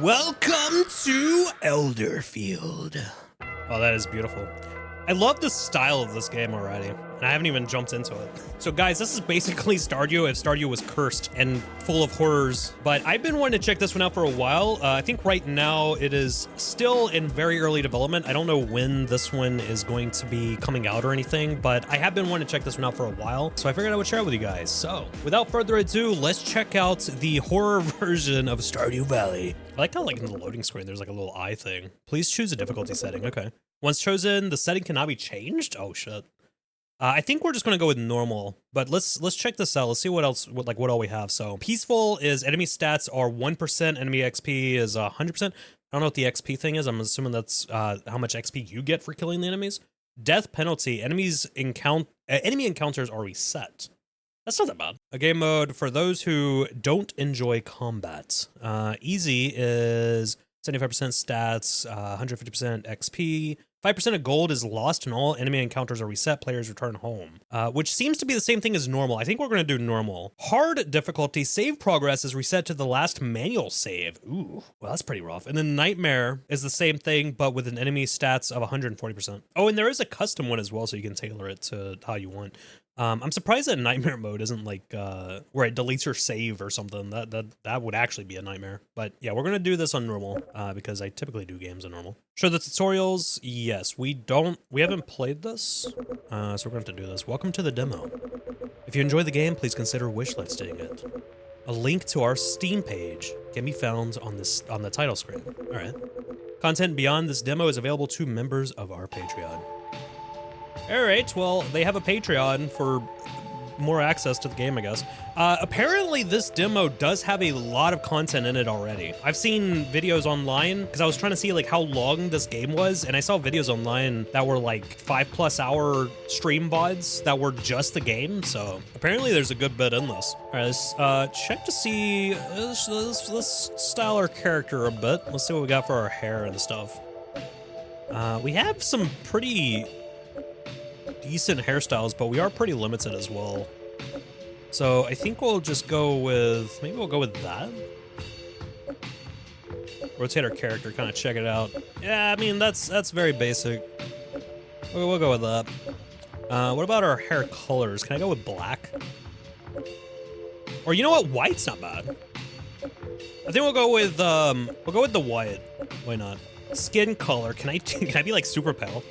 Welcome to Elderfield. Oh, that is beautiful. I love the style of this game already, and I haven't even jumped into it. So guys, this is basically Stardew if Stardew was cursed and full of horrors, but I've been wanting to check this one out for a while. I think right now it is still in very early development. I don't know when this one is going to be coming out or anything, but I have been wanting to check this one out for a while, so I figured I would share it with you guys. So without further ado, let's check out the horror version of Stardew Valley. I like how like in the loading screen, there's like a little eye thing. Please choose a difficulty setting, okay. Once chosen, the setting cannot be changed? Oh shit. I think we're just gonna go with normal, but let's check this out. Let's see what else, what all we have. So peaceful is enemy stats are 1%, enemy XP is 100%. I don't know what the XP thing is. I'm assuming that's how much XP you get for killing the enemies. Death penalty, enemy encounters are reset. That's not that bad. A game mode for those who don't enjoy combat. Easy is 75% stats, 150% XP, 5% of gold is lost and all enemy encounters are reset, players return home. Which seems to be the same thing as normal. I think we're gonna do normal. Hard difficulty, save progress is reset to the last manual save. Ooh, well that's pretty rough. And then nightmare is the same thing, but with an enemy stats of 140%. Oh, and there is a custom one as well, so you can tailor it to how you want. I'm surprised that nightmare mode isn't like where it deletes your save or something. That would actually be a nightmare. But yeah, we're gonna do this on normal because I typically do games on normal. Show the tutorials. Yes, we haven't played this, so we're gonna have to do this. Welcome to the demo. If you enjoy the game, please consider wishlisting it. A link to our Steam page can be found on the title screen. All right. Content beyond this demo is available to members of our Patreon. All right, well, they have a Patreon for more access to the game, I guess. Apparently, this demo does have a lot of content in it already. I've seen videos online, because I was trying to see like how long this game was, and I saw videos online that were like 5+ hour stream VODs that were just the game, so apparently there's a good bit in this. All right, let's check to see, let's style our character a bit. Let's see what we got for our hair and stuff. We have some pretty decent hairstyles, but we are pretty limited as well. So I think we'll just go with, maybe we'll go with that. Rotate our character, kind of check it out. Yeah, I mean, that's very basic. We'll go with that. What about our hair colors? Can I go with black? Or you know what? White's not bad. I think we'll go with the white. Why not? Skin color. Can I be like super pale?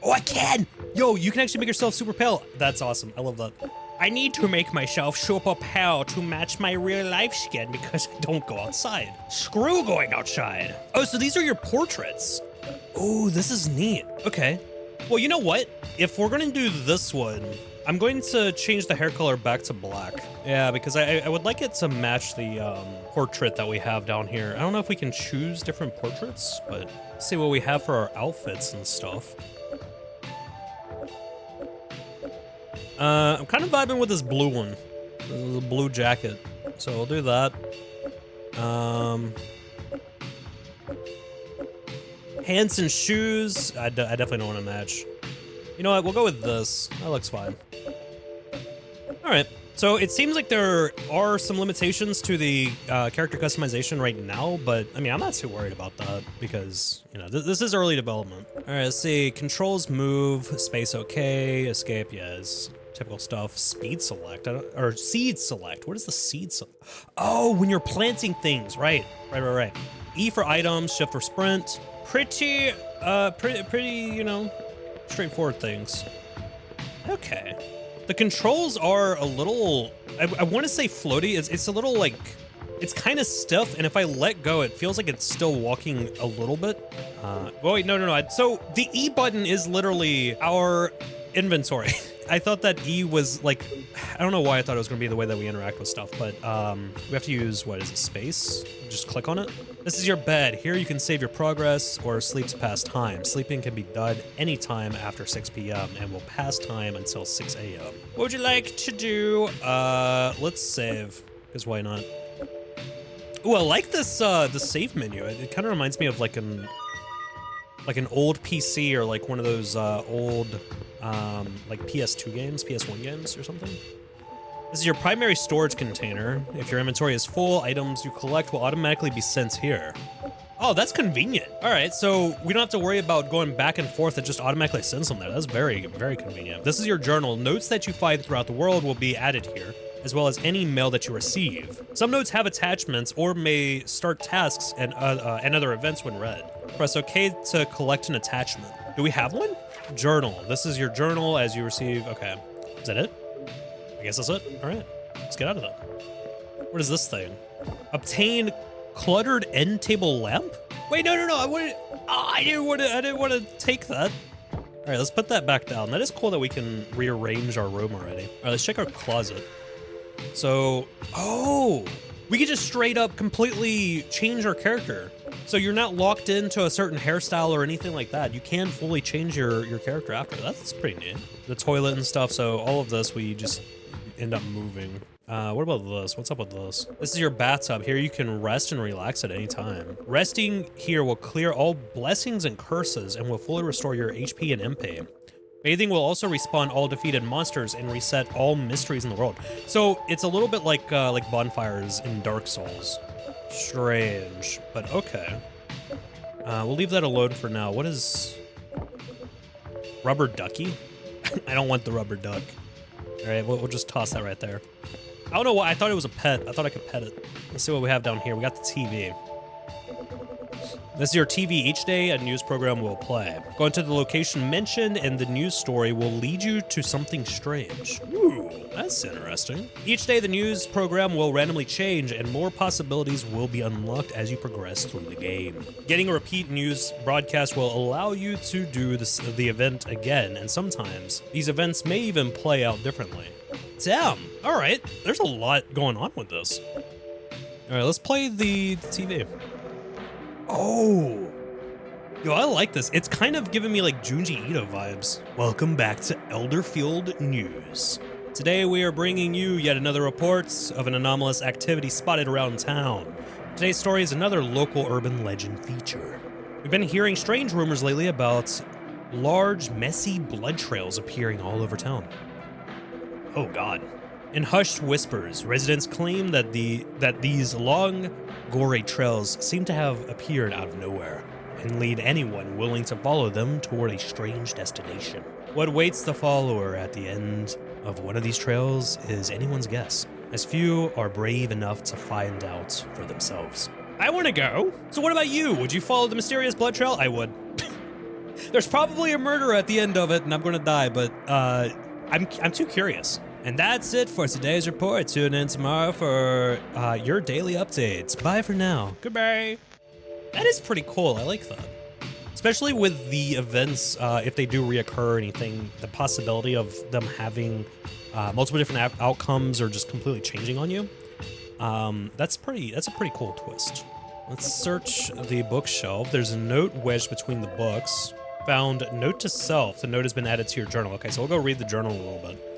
Oh, I can! Yo, you can actually make yourself super pale. That's awesome. I love that. I need to make myself super pale to match my real life skin because I don't go outside. Screw going outside. Oh, so these are your portraits. Oh, this is neat. Okay. Well, you know what? If we're gonna do this one, I'm going to change the hair color back to black. Yeah, because I would like it to match the portrait that we have down here. I don't know if we can choose different portraits, but let's see what we have for our outfits and stuff. I'm kind of vibing with this blue one, the blue jacket, so we'll do that. Pants and shoes, I definitely don't want to match. You know what, we'll go with this. That looks fine. All right, so it seems like there are some limitations to the character customization right now, but I mean, I'm not too worried about that because, you know, this is early development. All right, let's see, controls, move, space okay, escape, yes. Typical stuff. Speed select, or seed select. What is the seed select? Oh, when you're planting things, right. E for items, shift for sprint. Pretty, you know, straightforward things. Okay. The controls are a little, I want to say floaty. It's a little like, it's kind of stiff, and if I let go, it feels like it's still walking a little bit. Well, wait, no. So the E button is literally our inventory. I thought that E was like, I don't know why I thought it was going to be the way that we interact with stuff, but we have to use, what is it, space? Just click on it. This is your bed. Here you can save your progress or sleep to pass time. Sleeping can be done anytime after 6 p.m. and will pass time until 6 a.m. What would you like to do? Let's save, because why not? Ooh, I like this the save menu. It kind of reminds me of like an old PC or like one of those old like PS2 games, PS1 games or something. This is your primary storage container. If your inventory is full, items you collect will automatically be sent here. Oh, that's convenient. All right, so we don't have to worry about going back and forth. It just automatically sends them there. That's very, very convenient. This is your journal. Notes that you find throughout the world will be added here, as well as any mail that you receive. Some notes have attachments or may start tasks and other events when read. Press OK to collect an attachment. Do we have one? Journal. This is your journal as you receive. Okay, is that it? I guess that's it. All right, let's get out of that. What is this thing? Obtain cluttered end table lamp? Wait, no. I didn't want to take that. All right, let's put that back down. That is cool that we can rearrange our room already. All right, let's check our closet. So, oh, we could just straight up completely change our character. So you're not locked into a certain hairstyle or anything like that. You can fully change your character after. That's pretty neat. The toilet and stuff. So all of this, we just end up moving. What about this? What's up with this? This is your bathtub. Here you can rest and relax at any time. Resting here will clear all blessings and curses and will fully restore your HP and MP. Bathing will also respawn all defeated monsters and reset all mysteries in the world. So it's a little bit like bonfires in Dark Souls. Strange, but okay. We'll leave that alone for now. What is rubber ducky? I don't want the rubber duck. All right, we'll just toss that right there. I don't know why. I thought it was a pet. I thought I could pet it. Let's see what we have down here. We got the TV. This is your TV. Each day, a news program will play. Go into the location mentioned, and the news story will lead you to something strange. Ooh, that's interesting. Each day, the news program will randomly change, and more possibilities will be unlocked as you progress through the game. Getting a repeat news broadcast will allow you to do the event again, and sometimes these events may even play out differently. Damn. All right. There's a lot going on with this. All right, let's play the TV. Oh, yo, I like this. It's kind of giving me like Junji Ito vibes. Welcome back to Elderfield News. Today we are bringing you yet another report of an anomalous activity spotted around town. Today's story is another local urban legend feature. We've been hearing strange rumors lately about large, messy blood trails appearing all over town. Oh God. In hushed whispers, residents claim that these long, gory trails seem to have appeared out of nowhere and lead anyone willing to follow them toward a strange destination. What waits the follower at the end of one of these trails is anyone's guess, as few are brave enough to find out for themselves. I want to go. So what about you? Would you follow the mysterious blood trail? I would. There's probably a murderer at the end of it and I'm going to die, but I'm too curious. And that's it for today's report. Tune in tomorrow for your daily updates. Bye for now. Goodbye. That is pretty cool. I like that. Especially with the events, if they do reoccur or anything, the possibility of them having multiple different outcomes or just completely changing on you. That's a pretty cool twist. Let's search the bookshelf. There's a note wedged between the books. Found note to self. The note has been added to your journal. Okay, so we'll go read the journal a little bit.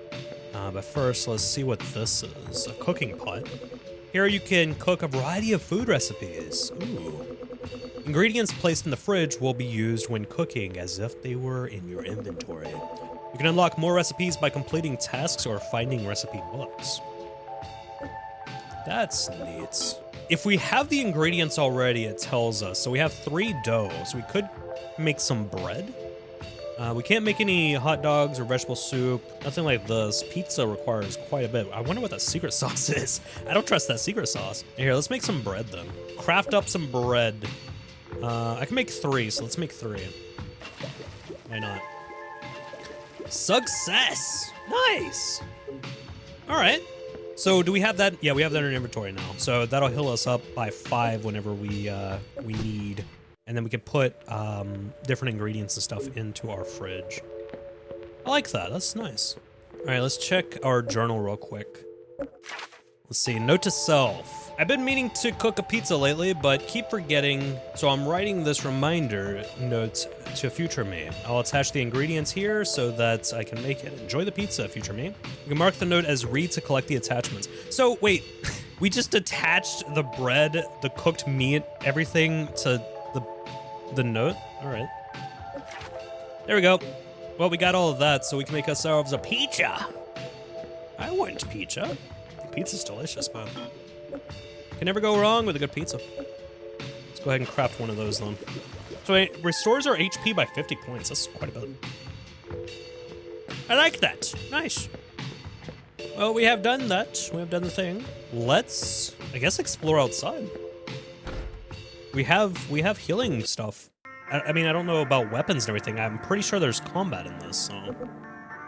But first, let's see what this is. A cooking pot. Here you can cook a variety of food recipes. Ooh. Ingredients placed in the fridge will be used when cooking as if they were in your inventory. You can unlock more recipes by completing tasks or finding recipe books. That's neat. If we have the ingredients already, it tells us. So we have 3 dough, so we could make some bread. We can't make any hot dogs or vegetable soup, nothing like this. Pizza requires quite a bit. I wonder what that secret sauce is. I don't trust that secret sauce. Here, let's make some bread then. Craft up some bread. I can make 3, so let's make 3. Why not? Success! Nice! All right. So do we have that? Yeah, we have that in our inventory now. So that'll heal us up by 5 whenever we need. And then we can put different ingredients and stuff into our fridge. I like that. That's nice. All right, let's check our journal real quick. Let's see. Note to self. I've been meaning to cook a pizza lately, but keep forgetting. So I'm writing this reminder note to future me. I'll attach the ingredients here so that I can make it. Enjoy the pizza, future me. You can mark the note as read to collect the attachments. So wait, we just attached the bread, the cooked meat, everything to the note? All right. There we go. Well, we got all of that, so we can make ourselves a pizza. I want pizza. Pizza's delicious, man. Can never go wrong with a good pizza. Let's go ahead and craft one of those then. So it restores our HP by 50 points. That's quite a bit. I like that. Nice. Well, we have done that. We have done the thing. Let's, I guess, explore outside. We have healing stuff. I mean, I don't know about weapons and everything. I'm pretty sure there's combat in this, so.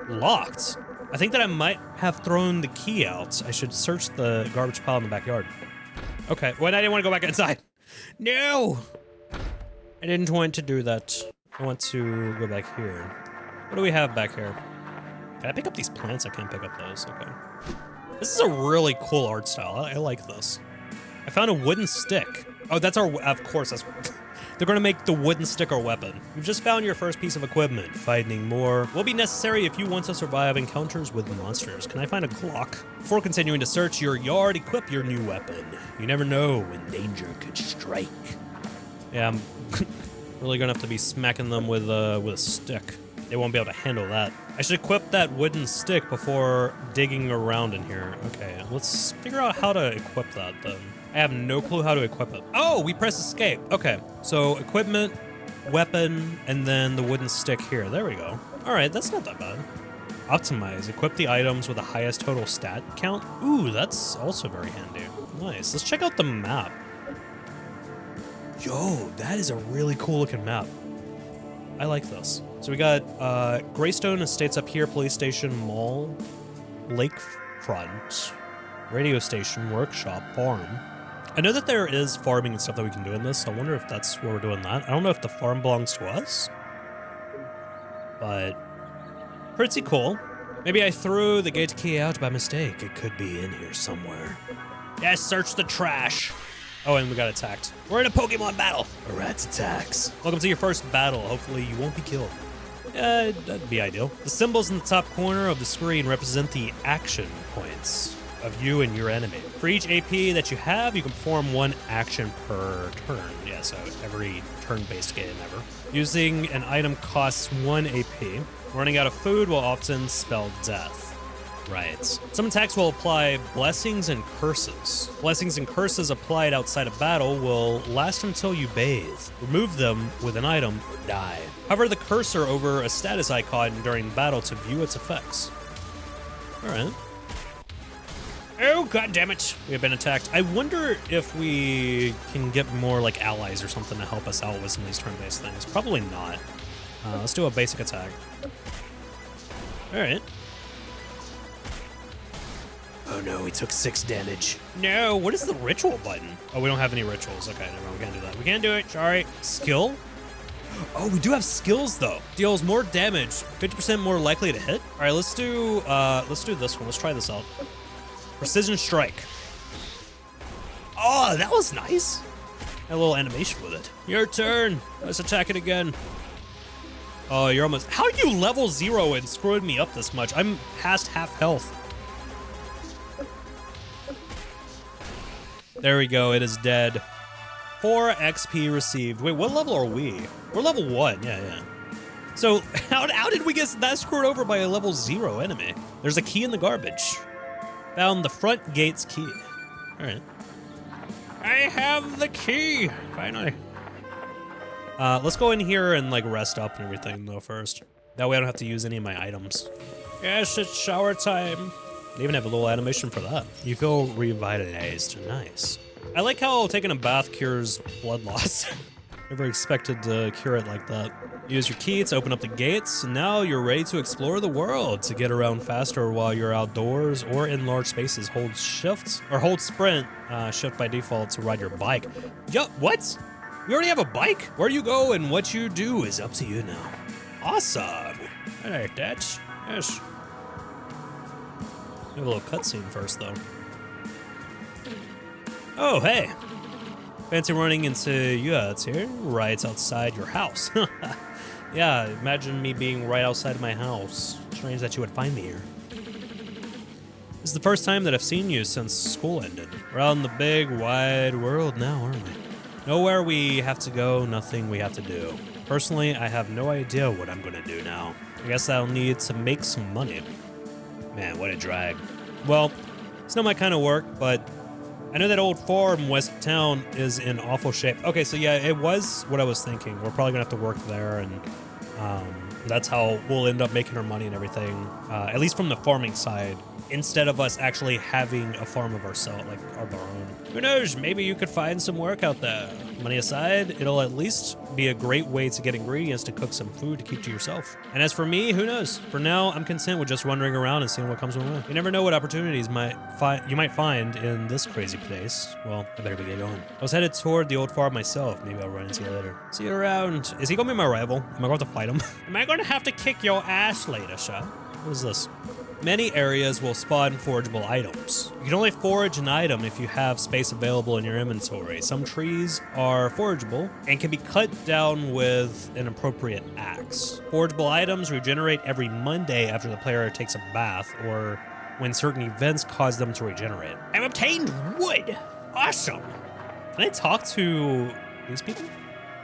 Locked. I think that I might have thrown the key out. I should search the garbage pile in the backyard. Okay, well, I didn't want to go back inside. No! I didn't want to do that. I want to go back here. What do we have back here? Can I pick up these plants? I can't pick up those. Okay. This is a really cool art style. I like this. I found a wooden stick. Oh, that's our... Of course, that's... They're gonna make the wooden stick our weapon. You've just found your first piece of equipment. Finding more will be necessary if you want to survive encounters with monsters. Can I find a clock? Before continuing to search your yard, equip your new weapon. You never know when danger could strike. Yeah, I'm really gonna have to be smacking them with a stick. They won't be able to handle that. I should equip that wooden stick before digging around in here. Okay, let's figure out how to equip that then. I have no clue how to equip it. Oh, we press escape. Okay, so equipment, weapon, and then the wooden stick here. There we go. All right, that's not that bad. Optimize. Equip the items with the highest total stat count. Ooh, that's also very handy. Nice. Let's check out the map. Yo, that is a really cool looking map. I like this. So we got Greystone Estates up here, police station, mall, lakefront, radio station, workshop, farm. I know that there is farming and stuff that we can do in this, so I wonder if that's where we're doing that. I don't know if the farm belongs to us, but pretty cool. Maybe I threw the gate key out by mistake. It could be in here somewhere. Yes, search the trash. Oh, and we got attacked. We're in a Pokemon battle. A rat's attacks. Welcome to your first battle. Hopefully you won't be killed. Yeah, that'd be ideal. The symbols in the top corner of the screen represent the action points of you and your enemy. For each AP that you have, you can perform one action per turn. Yeah, so every turn-based game ever. Using an item costs 1 AP. Running out of food will often spell death. Right. Some attacks will apply blessings and curses. Blessings and curses applied outside of battle will last until you bathe. Remove them with an item or die. Hover the cursor over a status icon during battle to view its effects. Alright. Oh, god damn it. We have been attacked. I wonder if we can get more like allies or something to help us out with some of these turn-based things. Probably not. Let's do a basic attack. Alright. Oh no, we took 6 damage. No, what is the ritual button? Oh, we don't have any rituals. Okay, never mind, we can't do that. We can't do it, sorry. Skill? Oh, we do have skills though. Deals more damage, 50% more likely to hit. All right, let's do this one. Let's try this out. Precision strike. Oh, that was nice. A little animation with it. Your turn. Let's attack it again. Oh, you're almost... How are you level 0 and screwed me up this much? I'm past half health. There we go, it is dead. 4 XP received. Wait, what level are we? We're level 1, yeah. So, how did we get that screwed over by a level 0 enemy? There's a key in the garbage. Found the front gate's key. Alright. I have the key, finally. Let's go in here and like rest up and everything though first. That way I don't have to use any of my items. Yes, it's shower time. They even have a little animation for that. You feel revitalized. Nice. I like how taking a bath cures blood loss. Never expected to cure it like that. Use your key to open up the gates, and now you're ready to explore the world. To get around faster while you're outdoors or in large spaces, hold shift or hold sprint, shift by default to ride your bike. Yo, what? We already have a bike? Where you go and what you do is up to you now. Awesome. I like that. Yes. We have a little cutscene first, though. Oh, hey. Fancy running into you out here, right outside your house. Yeah, imagine me being right outside my house. Strange that you would find me here. This is the first time that I've seen you since school ended. We're out in the big, wide world now, aren't we? Nowhere we have to go, nothing we have to do. Personally, I have no idea what I'm gonna do now. I guess I'll need to make some money. Man, what a drag. Well, it's not my kind of work, but I know that old farm west of town is in awful shape. Okay, so yeah, it was what I was thinking. We're probably gonna have to work there, and that's how we'll end up making our money and everything, at least from the farming side, instead of us actually having a farm of ourselves, like our own. Who knows, maybe you could find some work out there. Money aside, it'll at least be a great way to get ingredients to cook some food to keep to yourself. And as for me, who knows? For now, I'm content with just wandering around and seeing what comes my way. You never know what opportunities you might find in this crazy place. Well, I better get going. I was headed toward the old farm myself. Maybe I'll run into you later. See you around. Is he gonna be my rival? Am I going to fight him? Am I going to have to kick your ass later, sir? What is this? Many areas will spawn forageable items. You can only forage an item if you have space available in your inventory. Some trees are forageable and can be cut down with an appropriate axe. Forageable items regenerate every Monday after the player takes a bath or when certain events cause them to regenerate. I've obtained wood! Awesome! Can I talk to these people?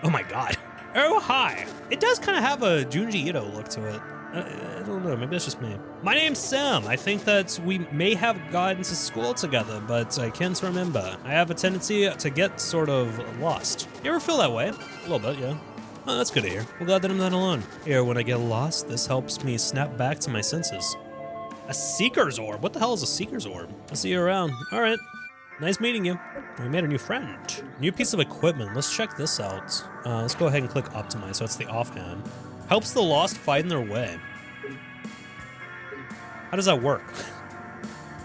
Oh my god. Oh, hi. It does kind of have a Junji Ito look to it. I don't know, maybe that's just me. My name's Sam. I think that we may have gone to school together, but I can't remember. I have a tendency to get sort of lost. You ever feel that way? A little bit, yeah. Oh, that's good to hear. Well, glad that I'm not alone. Here, when I get lost, this helps me snap back to my senses. A Seeker's Orb? What the hell is a Seeker's Orb? I'll see you around. All right. Nice meeting you. We made a new friend. New piece of equipment. Let's check this out. Let's go ahead and click Optimize, so it's the offhand. Helps the lost find their way. How does that work?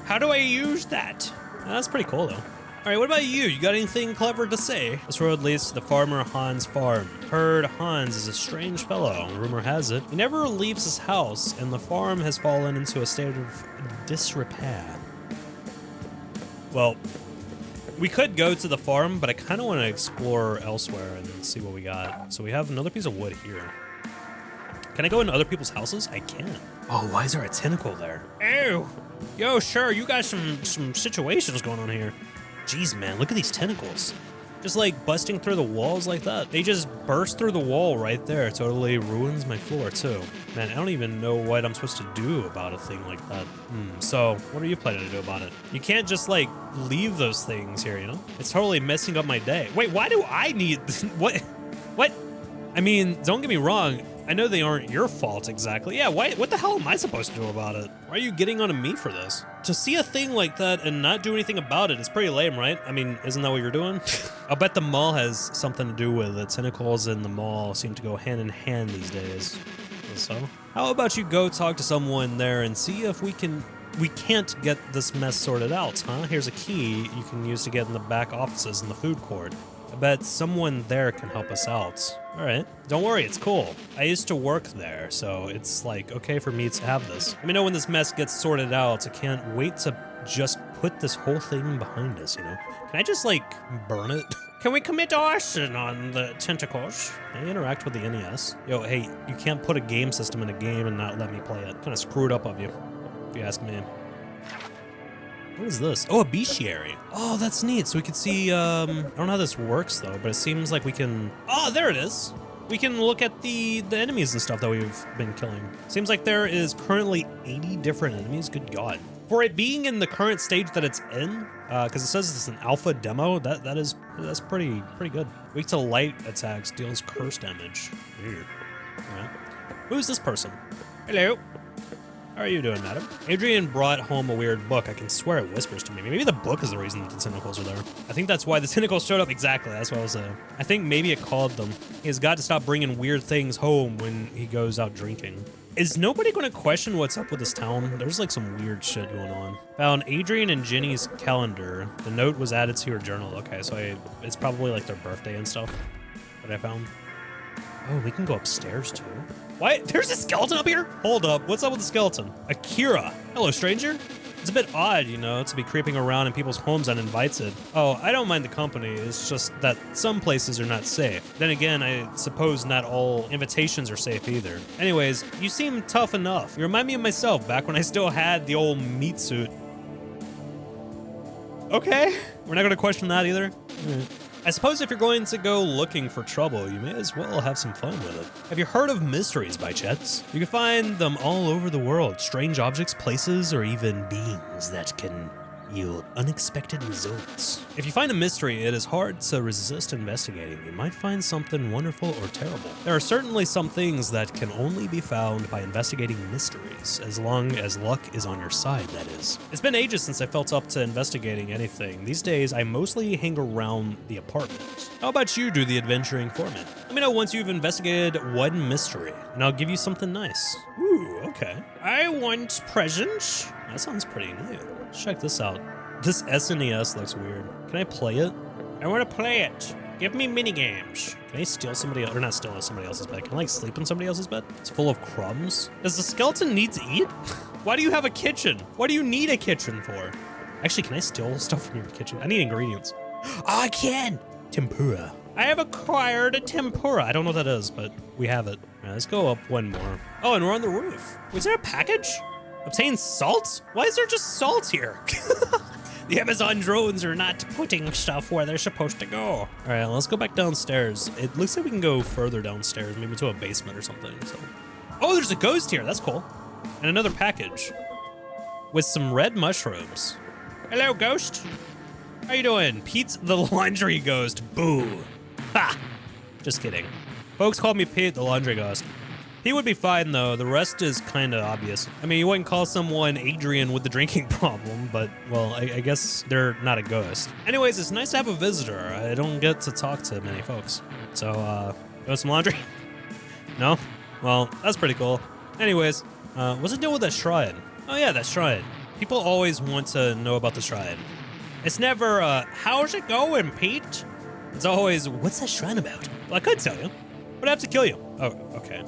How do I use that? That's pretty cool, though. All right, what about you? You got anything clever to say? This road leads to the farmer Hans' farm. Heard Hans is a strange fellow. Rumor has it he never leaves his house, and the farm has fallen into a state of disrepair. Well, we could go to the farm, but I kind of want to explore elsewhere and see what we got. So we have another piece of wood here. Can I go into other people's houses? I can. Oh, why is there a tentacle there? Ew. Yo, sure, you got some situations going on here. Jeez, man, look at these tentacles. Just like busting through the walls like that. They just burst through the wall right there. It totally ruins my floor too. Man, I don't even know what I'm supposed to do about a thing like that. So what are you planning to do about it? You can't just like leave those things here, you know? It's totally messing up my day. Wait, why do I need, what? I mean, don't get me wrong. I know they aren't your fault exactly. Yeah, what the hell am I supposed to do about it? Why are you getting on to me for this? To see a thing like that and not do anything about it is pretty lame, right? I mean, isn't that what you're doing? I'll bet the mall has something to do with it. Tentacles and the mall seem to go hand in hand these days. So, how about you go talk to someone there and see if we can't get this mess sorted out, huh? Here's a key you can use to get in the back offices in the food court. I bet someone there can help us out. All right, don't worry, it's cool. I used to work there, so it's like okay for me to have this. Let me know when this mess gets sorted out. I can't wait to just put this whole thing behind us, you know? Can I just like burn it? Can we commit arson on the tentacles? Can I interact with the NES? Yo, hey, you can't put a game system in a game and not let me play it. Kind of screwed up of you, if you ask me. What is this? Oh, a bestiary. Oh, that's neat. So we could see, I don't know how this works though, but it seems like we can, oh, there it is. We can look at the enemies and stuff that we've been killing. Seems like there is currently 80 different enemies. Good God. For it being in the current stage that it's in, because it says it's an alpha demo, that's pretty good. Weak to light attacks, deals curse damage. Weird. All right. Who's this person? Hello. How are you doing, madam? Adrian brought home a weird book. I can swear it whispers to me. Maybe the book is the reason that the tentacles are there. I think that's why the tentacles showed up. Exactly, that's what I was saying. I think maybe it called them. He's got to stop bringing weird things home when he goes out drinking. Is nobody going to question what's up with this town? There's like some weird shit going on. Found Adrian and Jenny's calendar. The note was added to your journal. Okay, so it's probably like their birthday and stuff that I found. Oh, we can go upstairs too. What? There's a skeleton up here? Hold up. What's up with the skeleton? Akira. Hello, stranger. It's a bit odd, you know, to be creeping around in people's homes uninvited. Oh, I don't mind the company. It's just that some places are not safe. Then again, I suppose not all invitations are safe either. Anyways, you seem tough enough. You remind me of myself back when I still had the old meat suit. Okay. We're not going to question that either. I suppose if you're going to go looking for trouble, you may as well have some fun with it. Have you heard of mysteries by chance? You can find them all over the world. Strange objects, places, or even beings that can yield unexpected results. If you find a mystery, it is hard to resist investigating. You might find something wonderful or terrible. There are certainly some things that can only be found by investigating mysteries, as long as luck is on your side, that is. It's been ages since I felt up to investigating anything. These days, I mostly hang around the apartment. How about you do the adventuring for me? Let me know once you've investigated one mystery, and I'll give you something nice. Ooh, okay. I want presents. That sounds pretty new. Let's check this out. This SNES looks weird. Can I play it? I want to play it. Give me mini games. Can I steal somebody else, or not steal somebody else's bed? Can I like sleep in somebody else's bed? It's full of crumbs. Does the skeleton need to eat? Why do you have a kitchen? What do you need a kitchen for? Actually, can I steal stuff from your kitchen? I need ingredients. Oh, I can. Tempura. I have acquired a tempura. I don't know what that is, but we have it. All right, let's go up one more. Oh, and we're on the roof. Was there a package? Obtain salt? Why is there just salt here? The Amazon drones are not putting stuff where they're supposed to go. All right, let's go back downstairs. It looks like we can go further downstairs, maybe to a basement or something. So. Oh, there's a ghost here. That's cool. And another package with some red mushrooms. Hello, ghost. How you doing? Pete the laundry ghost. Boo. Ha! Just kidding. Folks call me Pete the laundry ghost. He would be fine, though. The rest is kind of obvious. I mean, you wouldn't call someone Adrian with the drinking problem, but, well, I guess they're not a ghost. Anyways, it's nice to have a visitor. I don't get to talk to many folks. So, you want some laundry? No? Well, that's pretty cool. Anyways, what's the deal with that shrine? Oh, yeah, that shrine. People always want to know about the shrine. It's never, how's it going, Pete? It's always, what's that shrine about? Well, I could tell you, but I have to kill you. Oh, okay.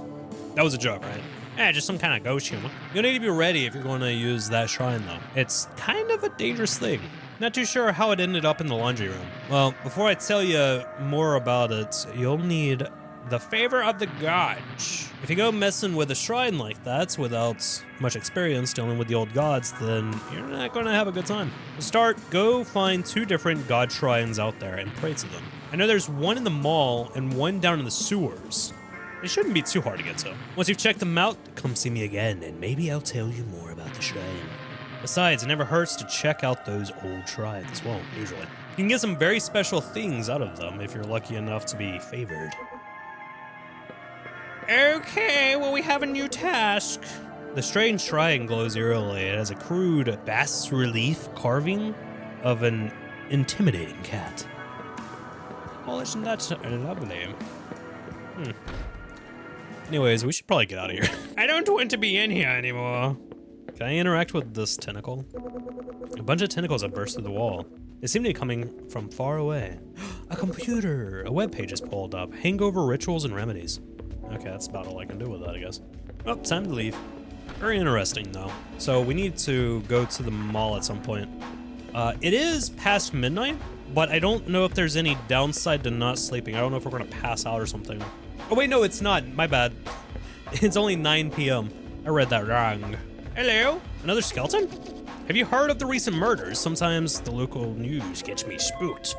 That was a joke, right? Yeah, just some kind of ghost humor. You'll need to be ready if you're going to use that shrine, though. It's kind of a dangerous thing. Not too sure how it ended up in the laundry room. Well, before I tell you more about it, you'll need the favor of the gods. If you go messing with a shrine like that without much experience dealing with the old gods, then you're not going to have a good time. To start, go find 2 different god shrines out there and pray to them. I know there's one in the mall and one down in the sewers. They shouldn't be too hard to get to. Once you've checked them out, come see me again, and maybe I'll tell you more about the shrine. Besides, it never hurts to check out those old shrines. Well, usually. You can get some very special things out of them if you're lucky enough to be favored. Okay, well, we have a new task. The strange shrine glows eerily. It has a crude bas-relief carving of an intimidating cat. Well, isn't that lovely? Anyways, we should probably get out of here. I don't want to be in here anymore. Can I interact with this tentacle? A bunch of tentacles have burst through the wall. They seem to be coming from far away. A computer! A web page is pulled up. Hangover rituals and remedies. Okay, that's about all I can do with that, I guess. Oh, time to leave. Very interesting, though. So we need to go to the mall at some point. It is past midnight, but I don't know if there's any downside to not sleeping. I don't know if we're gonna pass out or something. Oh wait, no, it's not. My bad. It's only 9 p.m. I read that wrong. Hello? Another skeleton? Have you heard of the recent murders? Sometimes the local news gets me spooked.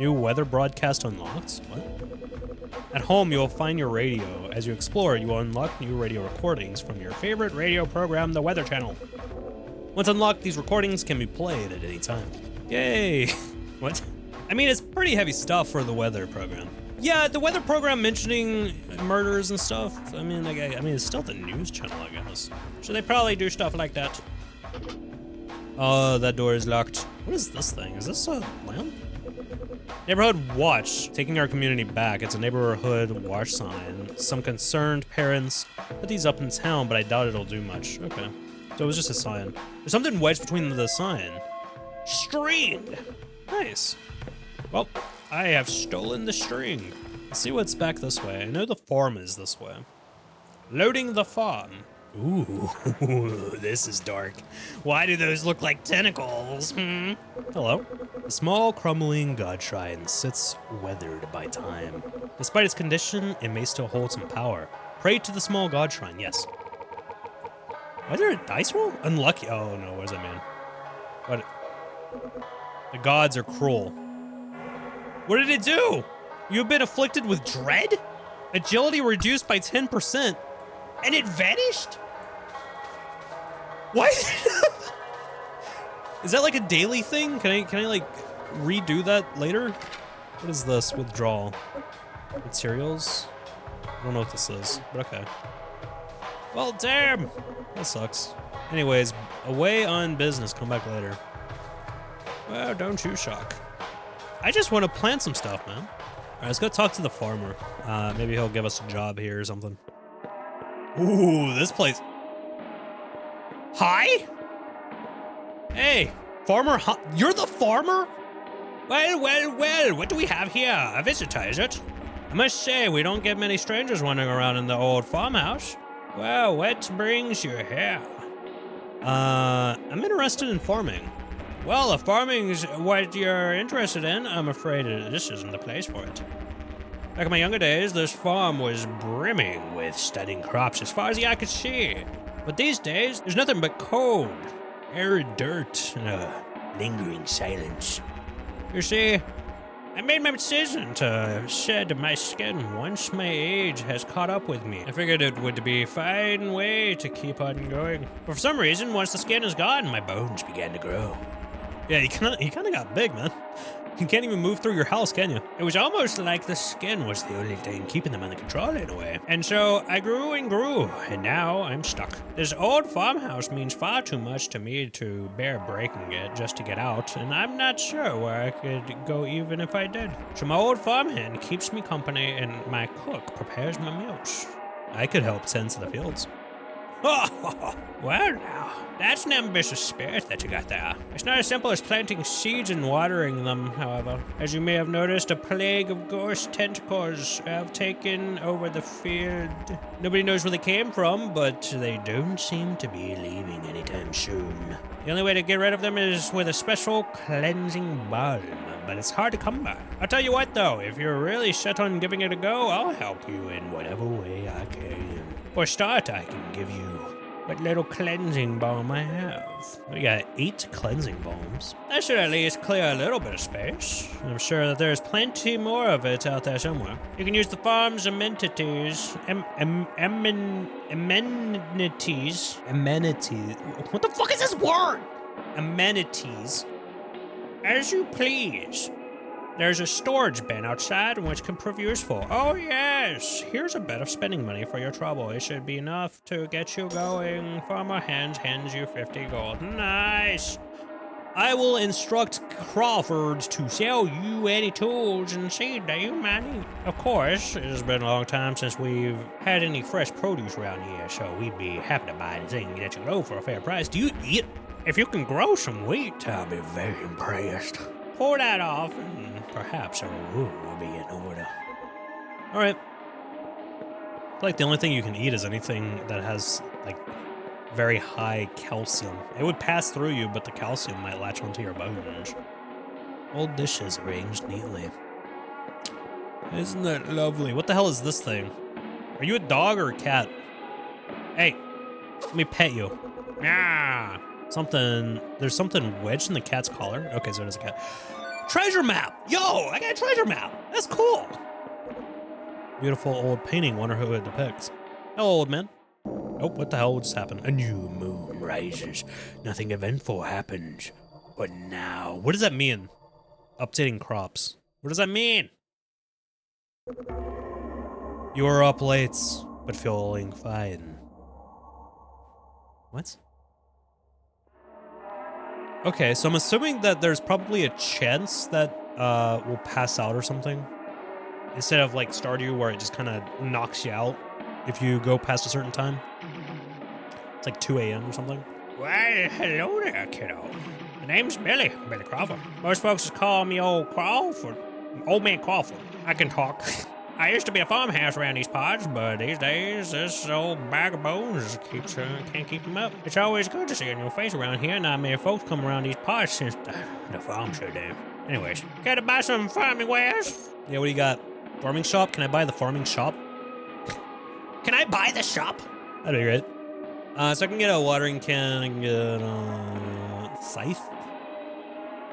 New weather broadcast unlocked? What? At home, you'll find your radio. As you explore, you will unlock new radio recordings from your favorite radio program, the Weather Channel. Once unlocked, these recordings can be played at any time. Yay! What? I mean, it's pretty heavy stuff for the weather program. Yeah, the weather program mentioning murders and stuff. I mean, it's still the news channel, I guess. So they probably do stuff like that. Oh, that door is locked. What is this thing? Is this a lamp? Neighborhood Watch, taking our community back. It's a neighborhood watch sign. Some concerned parents put these up in town, but I doubt it'll do much. Okay. So it was just a sign. There's something wedged between the sign. String! Nice. Well, I have stolen the string. Let's see what's back this way. I know the farm is this way. Loading the farm. Ooh, this is dark. Why do those look like tentacles? Hello. The small, crumbling god shrine sits weathered by time. Despite its condition, it may still hold some power. Pray to the small god shrine, yes. Why is there a dice roll? Unlucky. Oh no, what does that mean? What? The gods are cruel. What did it do? You've been afflicted with dread? Agility reduced by 10%. And it vanished? What? Is that like a daily thing? Can I like redo that later? What is this? Withdrawal. Materials? I don't know what this is, but okay. Well, damn. That sucks. Anyways, away on business. Come back later. Well, don't you shock. I just want to plant some stuff, man. All right, let's go talk to the farmer. Maybe he'll give us a job here or something. Ooh, this place. Hi? Hey, farmer, you're the farmer? Well, what do we have here? A visitor, is it? I must say, we don't get many strangers wandering around in the old farmhouse. Well, what brings you here? I'm interested in farming. Well, if farming's what you're interested in, I'm afraid this isn't the place for it. Back in my younger days, this farm was brimming with stunning crops as far as the eye could see. But these days, there's nothing but cold, arid dirt, and a lingering silence. You see, I made my decision to shed my skin once my age has caught up with me. I figured it would be a fine way to keep on going. But for some reason, once the skin is gone, my bones began to grow. Yeah, you kind of got big, man. You can't even move through your house, can you? It was almost like the skin was the only thing keeping them under control in a way. And so I grew and grew, and now I'm stuck. This old farmhouse means far too much to me to bear breaking it just to get out, and I'm not sure where I could go even if I did. So my old farmhand keeps me company, and my cook prepares my meals. I could help tend to the fields. Well now, that's an ambitious spirit that you got there. It's not as simple as planting seeds and watering them, however. As you may have noticed, a plague of ghost tentacles have taken over the field. Nobody knows where they came from, but they don't seem to be leaving anytime soon. The only way to get rid of them is with a special cleansing balm, but it's hard to come by. I'll tell you what though, if you're really set on giving it a go, I'll help you in whatever way I can. For a start, I can give you what little cleansing balm I have. We got 8 cleansing balms. That should at least clear a little bit of space. I'm sure that there's plenty more of it out there somewhere. You can use the farm's amenities. Amenities. What the fuck is this word? Amenities. As you please. There's a storage bin outside which can prove useful. Oh yes, here's a bit of spending money for your trouble. It should be enough to get you going. Farmer hands you 50 gold. Nice. I will instruct Crawford to sell you any tools and seed that you might need. Of course, it has been a long time since we've had any fresh produce around here, so we'd be happy to buy anything that you grow for a fair price. Do you eat? If you can grow some wheat, I'll be very impressed. Pour that off, and perhaps a reward will be in order. All right. I feel like the only thing you can eat is anything that has, like, very high calcium. It would pass through you, but the calcium might latch onto your bones. Old dishes arranged neatly. Isn't that lovely? What the hell is this thing? Are you a dog or a cat? Hey, let me pet you. Ah. There's something wedged in the cat's collar. Okay, so it is a cat. Treasure map! Yo, I got a treasure map! That's cool! Beautiful old painting, wonder who it depicts. Hello, old man. Oh, what the hell just happened? A new moon rises. Nothing eventful happens. But now... What does that mean? Updating crops. What does that mean? You are up late, but feeling fine. What? Okay, so I'm assuming that there's probably a chance that we'll pass out or something. Instead of like Stardew where it just kind of knocks you out if you go past a certain time. It's like 2 a.m. or something. Well, hello there, kiddo. My name's Billy Crawford. Most folks just call me Old Man Crawford. I can talk. I used to be a farmhouse around these parts, but these days, this old bag of bones can't keep them up. It's always good to see a new face around here. Not many folks come around these parts since the farm shut down. Anyways, care to buy some farming wares? Yeah, what do you got? Farming shop? Can I buy the farming shop? Can I buy the shop? That'd be great. So I can get a watering can and get a scythe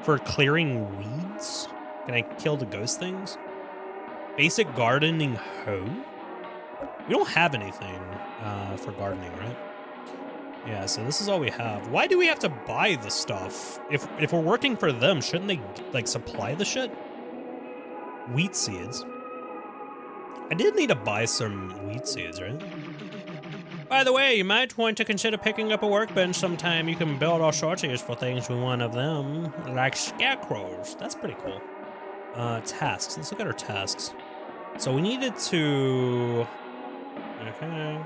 for clearing weeds. Can I kill the ghost things? Basic gardening hoe? We don't have anything for gardening, right? Yeah, so this is all we have. Why do we have to buy the stuff? If we're working for them, shouldn't they, like, supply the shit? Wheat seeds. I did need to buy some wheat seeds, right? By the way, you might want to consider picking up a workbench sometime. You can build all sorts of useful things with one of them, like scarecrows. That's pretty cool. Tasks. Let's look at our tasks. So we needed to... Okay.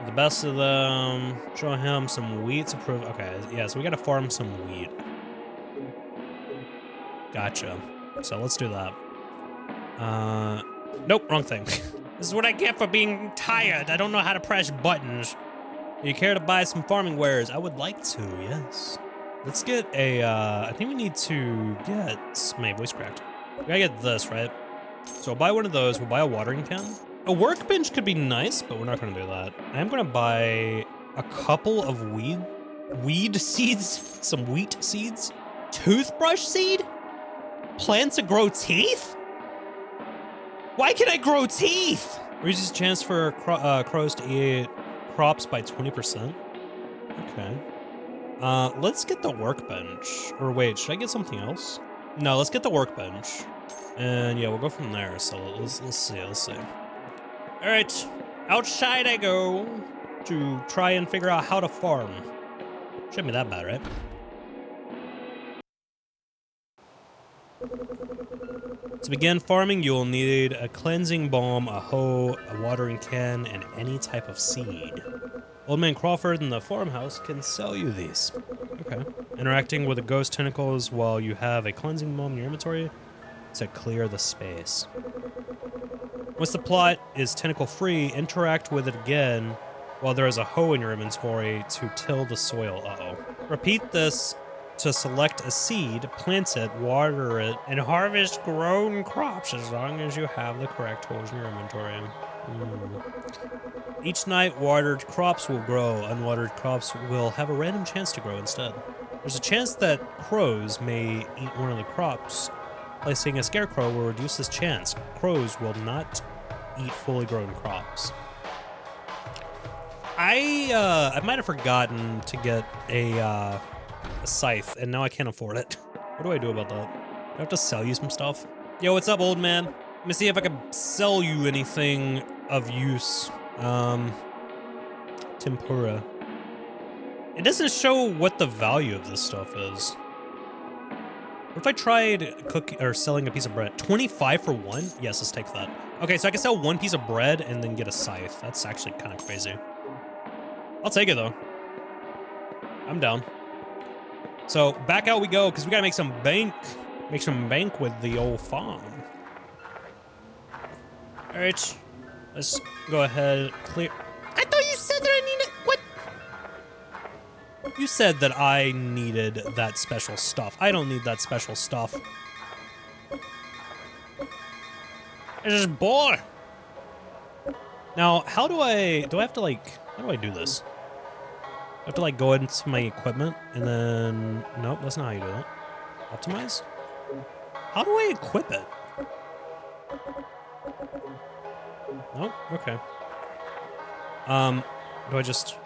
The best of them. Show him some wheat to prove... Okay, yeah, so we gotta farm some wheat. Gotcha. So let's do that. Nope, wrong thing. This is what I get for being tired. I don't know how to press buttons. Do you care to buy some farming wares? I would like to, yes. Let's get a, I think we need to get... My voice cracked. We gotta get this, right? So I'll buy one of those. We'll buy a watering can. A workbench could be nice, but we're not gonna do that. I am gonna buy a couple of weed seeds, some wheat seeds, toothbrush seed, plants to grow teeth? Why can I grow teeth? Reduces chance for crows to eat crops by 20%. Okay. Let's get the workbench. Or wait, should I get something else? No, let's get the workbench. And yeah, we'll go from there. So let's see. All right, outside I go to try and figure out how to farm. Shouldn't be that bad, right? To begin farming, you'll need a cleansing balm, a hoe, a watering can, and any type of seed. Old Man Crawford in the farmhouse can sell you these. Okay. Interacting with the ghost tentacles while you have a cleansing balm in your inventory to clear the space. Once the plot is tentacle-free, interact with it again while there is a hoe in your inventory to till the soil. Uh-oh. Repeat this to select a seed, plant it, water it, and harvest grown crops as long as you have the correct tools in your inventory. Each night, watered crops will grow. Unwatered crops will have a random chance to grow instead. There's a chance that crows may eat one of the crops. Placing a scarecrow will reduce this chance. Crows will not eat fully grown crops. I might have forgotten to get a scythe, and now I can't afford it. What do I do about that? Do I have to sell you some stuff? Yo, what's up, old man? Let me see if I can sell you anything of use. Tempura. It doesn't show what the value of this stuff is. What if I tried selling a piece of bread? 25 for one? Yes, let's take that. Okay, so I can sell one piece of bread and then get a scythe. That's actually kind of crazy. I'll take it, though. I'm down. So, back out we go, because we gotta make some bank. Make some bank with the old farm. Alright. Let's go ahead, clear. I thought you said that I needed... What? You said that I needed that special stuff. I don't need that special stuff. This is bored. Now, how do I have to, like... How do I do this? I have to, like, go into my equipment, and then... Nope, that's not how you do it. Optimize? How do I equip it? Nope, okay. Do I just...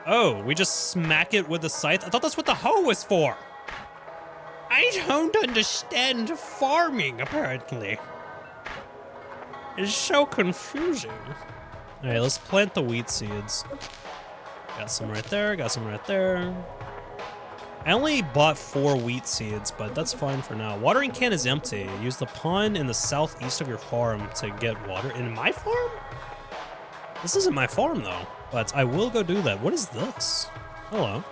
Oh, we just smack it with the scythe? I thought that's what the hoe was for! I don't understand farming, apparently. It's so confusing. Alright, let's plant the wheat seeds. Got some right there, got some right there. I only bought 4 wheat seeds, but that's fine for now. Watering can is empty. Use the pond in the southeast of your farm to get water. In my farm? This isn't my farm, though. But I will go do that. What is this? Hello.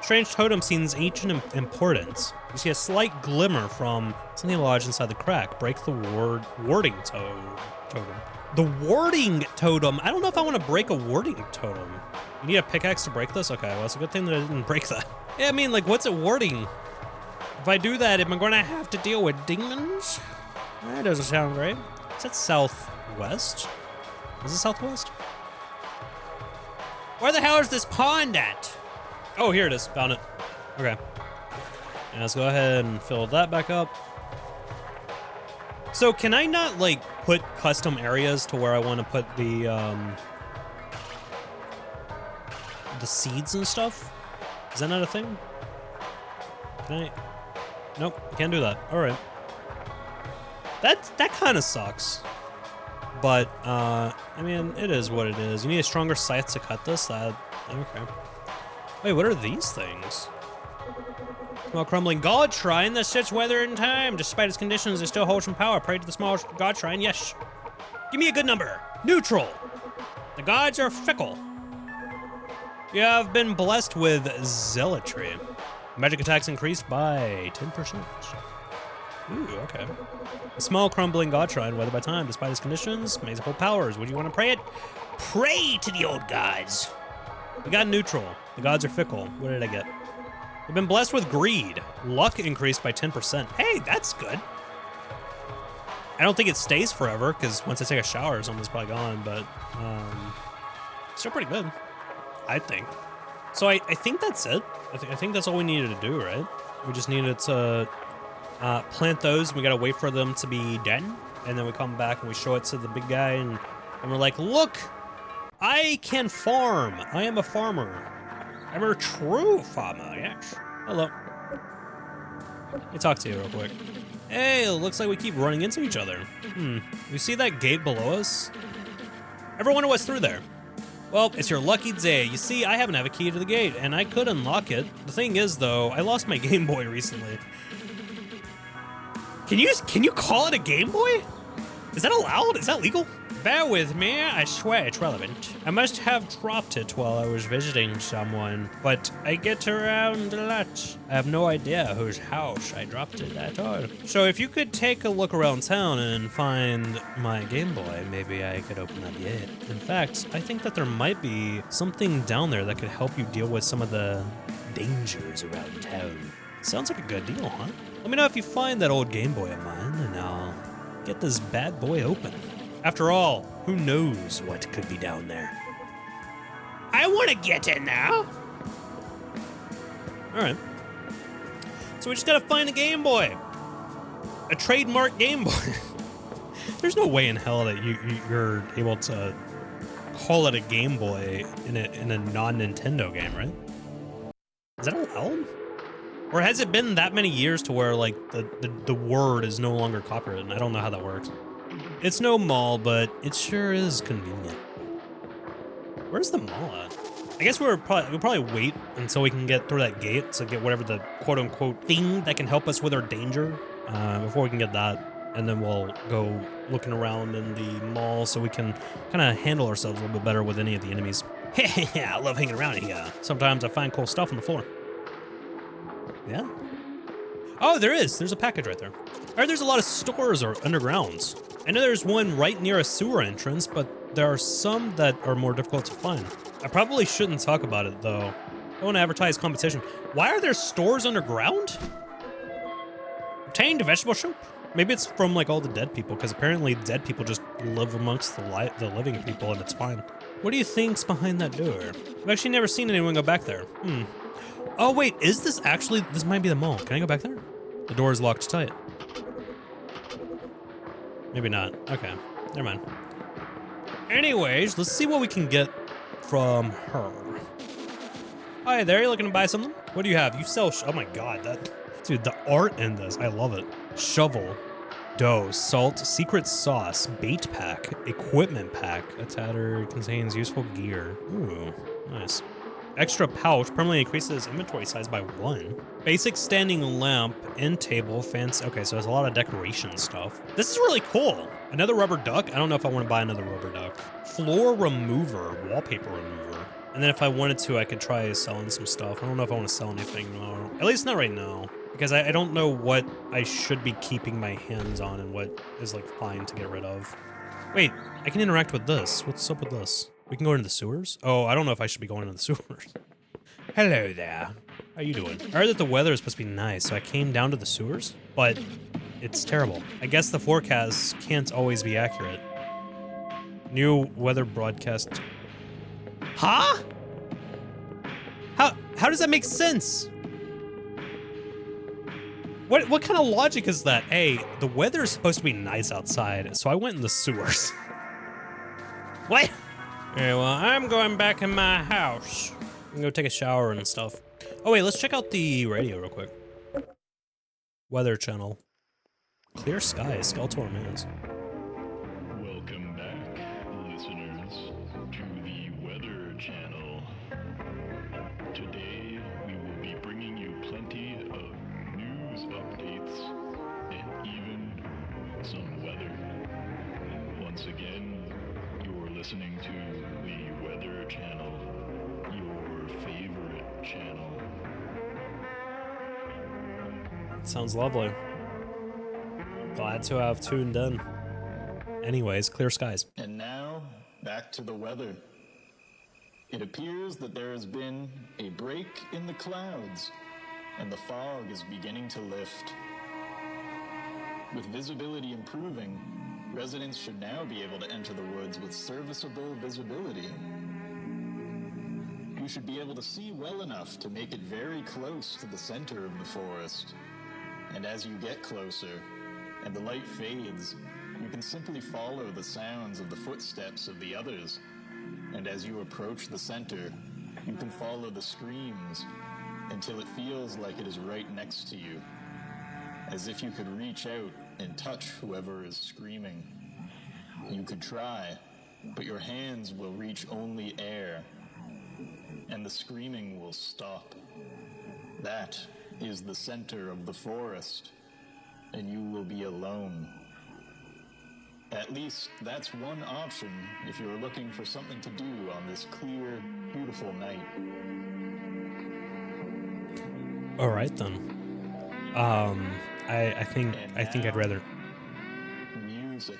Strange totem seems ancient importance. You see a slight glimmer from something lodged inside the crack. Break the warding totem. The warding totem? I don't know if I want to break a warding totem. You need a pickaxe to break this? Okay, well, it's a good thing that I didn't break that. Yeah, I mean, like, what's it warding? If I do that, am I going to have to deal with demons? That doesn't sound great. Is that southwest? Is it southwest? Where the hell is this pond at? Oh, here it is. Found it. Okay. And let's go ahead and fill that back up. So can I not like put custom areas to where I want to put the seeds and stuff? Is that not a thing? Can I? Nope, I can't do that. All right. That kind of sucks. But I mean, it is what it is. You need a stronger scythe to cut this. Okay. Wait, what are these things? Small crumbling god shrine that sits weather in time. Despite its conditions, it still holds some power. Pray to the small god shrine. Yes. Give me a good number. Neutral. The gods are fickle. You have been blessed with zealotry. Magic attacks increased by 10%. Ooh, okay. A small crumbling god shrine, weathered by time, despite its conditions, may hold powers. Would you want to pray it? Pray to the old gods. We got neutral. The gods are fickle. What did I get? We've been blessed with greed. Luck increased by 10%. Hey, that's good. I don't think it stays forever, because once I take a shower or something, it's probably gone, but still pretty good, I think. So I think that's it. I think that's all we needed to do, right? We just needed to plant those. We gotta wait for them to be done, and then we come back and we show it to the big guy, and we're like, look, I can farm. I am a farmer. I'm a true farmer, yes. Hello. Let me talk to you real quick. Hey, it looks like we keep running into each other. You see that gate below us? Ever wonder what's through there? Well, it's your lucky day. You see, I happen to have a key to the gate, and I could unlock it. The thing is, though, I lost my Game Boy recently. Can you call it a Game Boy? Is that allowed? Is that legal? Bear with me, I swear it's relevant. I must have dropped it while I was visiting someone, but I get around a lot. I have no idea whose house I dropped it at all. So if you could take a look around town and find my Game Boy, maybe I could open that gate. In fact, I think that there might be something down there that could help you deal with some of the dangers around town. Sounds like a good deal, huh? Let me know if you find that old Game Boy of mine, and I'll get this bad boy open. After all, who knows what could be down there? I want to get in now. All right. So we just gotta find a Game Boy. A trademark Game Boy. There's no way in hell that you're able to call it a Game Boy in a non-Nintendo game, right? Is that allowed? Or has it been that many years to where like the word is no longer copyrighted? I don't know how that works. It's no mall, but it sure is convenient. Where's the mall at? I guess we'll probably wait until we can get through that gate to get whatever the quote-unquote thing that can help us with our danger before we can get that. And then we'll go looking around in the mall so we can kind of handle ourselves a little bit better with any of the enemies. I love hanging around here. Sometimes I find cool stuff on the floor. Yeah? Oh, there is. There's a package right there. All right, there's a lot of stores or undergrounds. I know there's one right near a sewer entrance, but there are some that are more difficult to find. I probably shouldn't talk about it, though. I don't want to advertise competition. Why are there stores underground? Obtained a vegetable soup. Maybe it's from, like, all the dead people, because apparently dead people just live amongst the living people, and it's fine. What do you think's behind that door? I've actually never seen anyone go back there. Oh, wait, is this actually... This might be the mall. Can I go back there? The door is locked tight. Maybe not. Okay, never mind. Anyways, let's see what we can get from her. Hi there, you looking to buy something? What do you have? You sell... Oh my god, dude, the art in this, I love it. Shovel, dough, salt, secret sauce, bait pack, equipment pack. A tatter contains useful gear. Ooh, nice. Extra pouch permanently increases inventory size by 1. Basic standing lamp, end table, fence. Okay, so there's a lot of decoration stuff. This is really cool. Another rubber duck. I don't know if I want to buy another rubber duck. Floor remover, wallpaper remover. And then if I wanted to, I could try selling some stuff. I don't know if I want to sell anything, no. At least not right now. Because I don't know what I should be keeping my hands on and what is like fine to get rid of. Wait, I can interact with this. What's up with this? We can go into the sewers? Oh, I don't know if I should be going into the sewers. Hello there. How you doing? I heard that the weather is supposed to be nice, so I came down to the sewers, but it's terrible. I guess the forecasts can't always be accurate. New weather broadcast. Huh? How does that make sense? What kind of logic is that? Hey, the weather is supposed to be nice outside, so I went in the sewers. What? Okay, well, I'm going back in my house. I'm gonna go take a shower and stuff. Oh wait, let's check out the radio real quick. Weather channel. Clear skies, Skeletor Remains. Welcome back, listeners, to the Weather Channel. Today, we will be bringing you plenty of news updates and even some weather. Once again, you're listening to the Weather Channel, your favorite channel. Sounds lovely. Glad to have tuned in. Anyways, clear skies. And now, back to the weather. It appears that there has been a break in the clouds, and the fog is beginning to lift. With visibility improving, residents should now be able to enter the woods with serviceable visibility. You should be able to see well enough to make it very close to the center of the forest. And as you get closer, and the light fades, you can simply follow the sounds of the footsteps of the others. And as you approach the center, you can follow the screams until it feels like it is right next to you, as if you could reach out and touch whoever is screaming. You could try, but your hands will reach only air, and the screaming will stop. That is the center of the forest, and you will be alone. At least that's one option if you're looking for something to do on this clear, beautiful night. All right then. I think I'd rather. Music.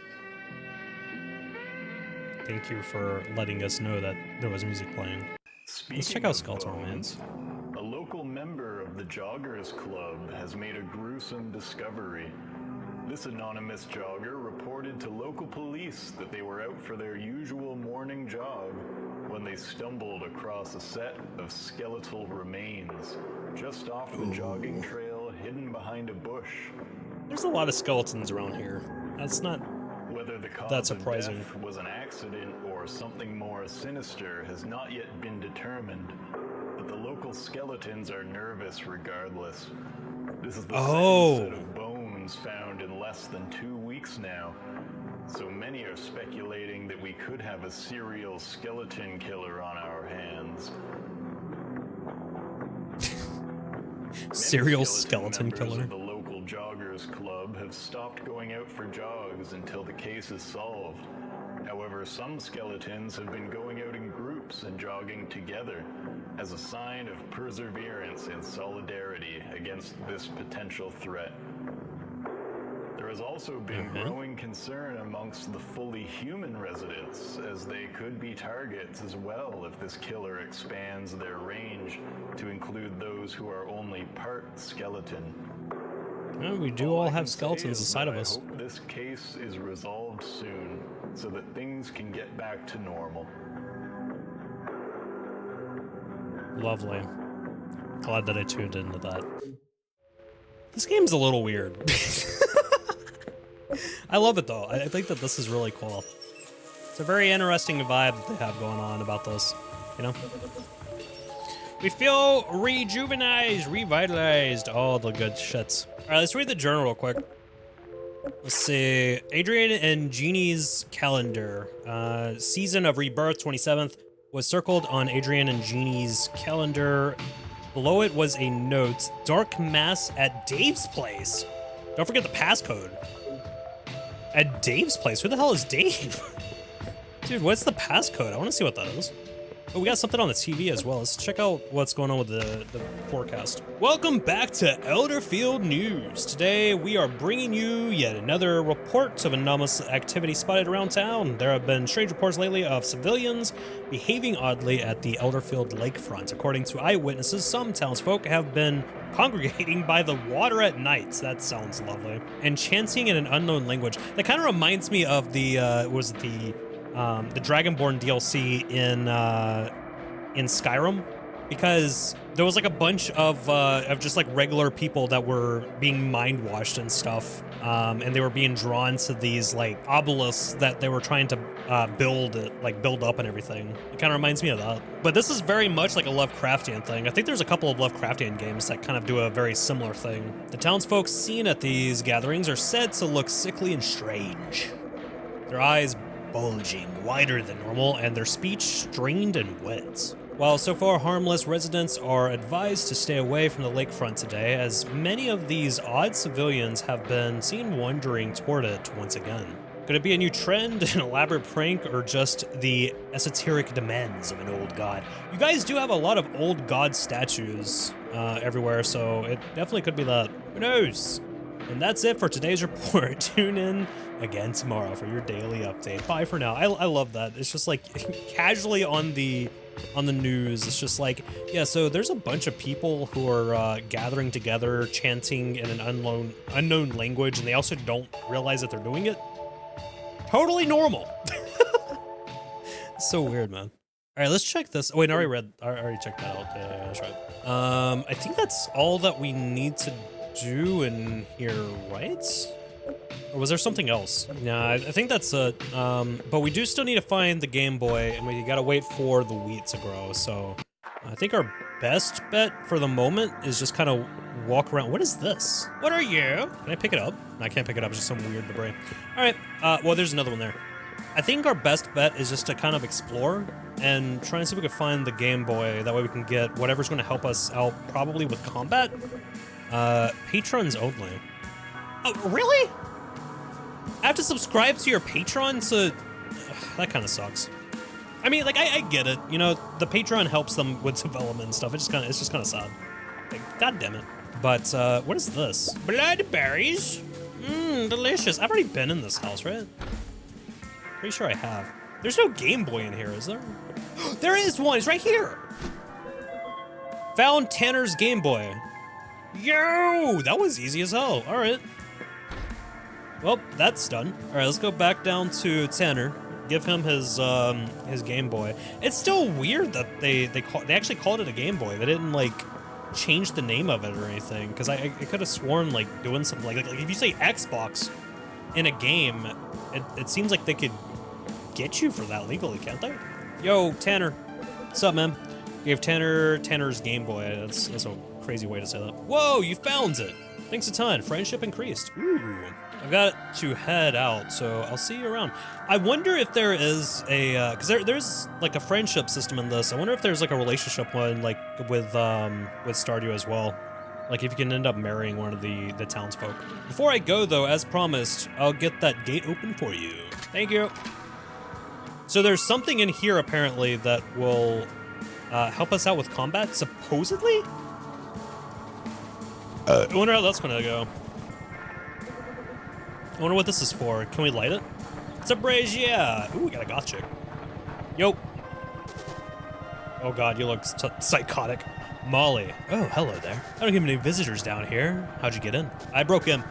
Thank you for letting us know that there was music playing. Let's check out Skeletor Remains. A local member of the Joggers Club has made a gruesome discovery. This anonymous jogger reported to local police that they were out for their usual morning jog when they stumbled across a set of skeletal remains just off the jogging trail hidden behind a bush. There's a lot of skeletons around here. That's not Whether the cause that of surprising. death was an accident or something more sinister has not yet been determined, but the local skeletons are nervous regardless. This is the second set of bones found in less than 2 weeks now, so many are speculating that we could have a serial skeleton killer on our hands. Serial skeleton members killer. of the local joggers club have stopped going out for jogs until the case is solved. However, some skeletons have been going out in groups and jogging together as a sign of perseverance and solidarity against this potential threat. There has also been growing concern amongst the fully human residents, as they could be targets as well if this killer expands their range to include those who are only part skeleton. Well, we do all have skeletons inside of us. I hope this case is resolved soon so that things can get back to normal. Lovely. Glad that I tuned into that. This game's a little weird. I love it though. I think that this is really cool. It's a very interesting vibe that they have going on about this, you know? We feel rejuvenized, revitalized, all the good shits. All right, let's read the journal real quick. Let's see. Adrian and Jeannie's calendar. Season of Rebirth 27th was circled on Adrian and Jeannie's calendar. Below it was a note. Dark Mass at Dave's place. Don't forget the passcode. At Dave's place? Who the hell is Dave? Dude, what's the passcode? I want to see what that is. Oh, we got something on the TV as well. Let's check out what's going on with the forecast. Welcome back to Elderfield News. Today, we are bringing you yet another report of anomalous activity spotted around town. There have been strange reports lately of civilians behaving oddly at the Elderfield lakefront. According to eyewitnesses, some townsfolk have been congregating by the water at night. That sounds lovely. And chanting in an unknown language. That kind of reminds me of the Dragonborn DLC in Skyrim, because there was like a bunch of just like regular people that were being mind washed and stuff, and they were being drawn to these like obelisks that they were trying to build up and everything. It kind of reminds me of that. But this is very much like a Lovecraftian thing. I think there's a couple of Lovecraftian games that kind of do a very similar thing. The townsfolk seen at these gatherings are said to look sickly and strange. Their eyes bulging wider than normal, and their speech strained and wet. While so far harmless, residents are advised to stay away from the lakefront today, as many of these odd civilians have been seen wandering toward it once again. Could it be a new trend, an elaborate prank, or just the esoteric demands of an old god? You guys do have a lot of old god statues everywhere, so it definitely could be that. Who knows? And that's it for today's report. Tune in again tomorrow for your daily update. Bye for now. I love that. It's just like casually on the news. It's just like, yeah, so there's a bunch of people who are gathering together, chanting in an unknown language, and they also don't realize that they're doing it. Totally normal. So weird, man. All right, let's check this. Oh, wait, I already checked that out. Yeah, that's right. I think that's all that we need to do in here, right? Or was there something else? Nah, I think that's it. But we do still need to find the Game Boy, and we gotta wait for the wheat to grow. So I think our best bet for the moment is just kind of walk around. What is this? What are you? Can I pick it up? No, I can't pick it up. It's just some weird debris. All right. Well, there's another one there. I think our best bet is just to kind of explore and try and see if we can find the Game Boy. That way we can get whatever's going to help us out, probably with combat. Patrons only. Oh, really? I have to subscribe to your Patreon to... that kind of sucks. I mean, like, I get it. You know, the Patreon helps them with development and stuff. It's just kind of sad. Like, God damn it. But, what is this? Bloodberries? Mmm, delicious. I've already been in this house, right? Pretty sure I have. There's no Game Boy in here, is there? There is one! It's right here! Found Tanner's Game Boy. Yo! That was easy as hell. Alright. Well, that's done. Alright, let's go back down to Tanner. Give him his Game Boy. It's still weird that they actually called it a Game Boy. They didn't, like, change the name of it or anything. Because I could have sworn, like, doing something like if you say Xbox in a game, it seems like they could get you for that legally, can't they? Yo, Tanner. What's up, man? Gave Tanner's Game Boy. That's a crazy way to say that. Whoa, you found it. Thanks a ton. Friendship increased. Ooh. I've got to head out, so I'll see you around. I wonder if there is a, because there's like a friendship system in this. I wonder if there's like a relationship one, like with Stardew as well. Like if you can end up marrying one of the townsfolk. Before I go though, as promised, I'll get that gate open for you. Thank you. So there's something in here apparently that will help us out with combat, supposedly? I wonder how that's gonna go. I wonder what this is for. Can we light it? It's a brazier. Ooh, we got a goth chick. Yo. Oh god, you look psychotic. Molly. Oh, hello there. I don't get many visitors down here. How'd you get in? I broke in.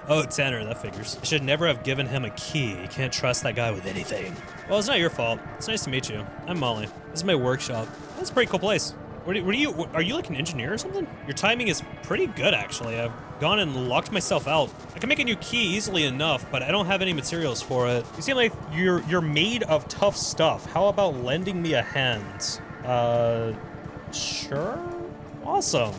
Oh, Tanner, that figures. I should never have given him a key. You can't trust that guy with anything. Well, it's not your fault. It's nice to meet you. I'm Molly. This is my workshop. That's a pretty cool place. Are you like an engineer or something? Your timing is pretty good, actually. I've gone and locked myself out. I can make a new key easily enough, but I don't have any materials for it. You seem like you're made of tough stuff. How about lending me a hand? Sure? Awesome.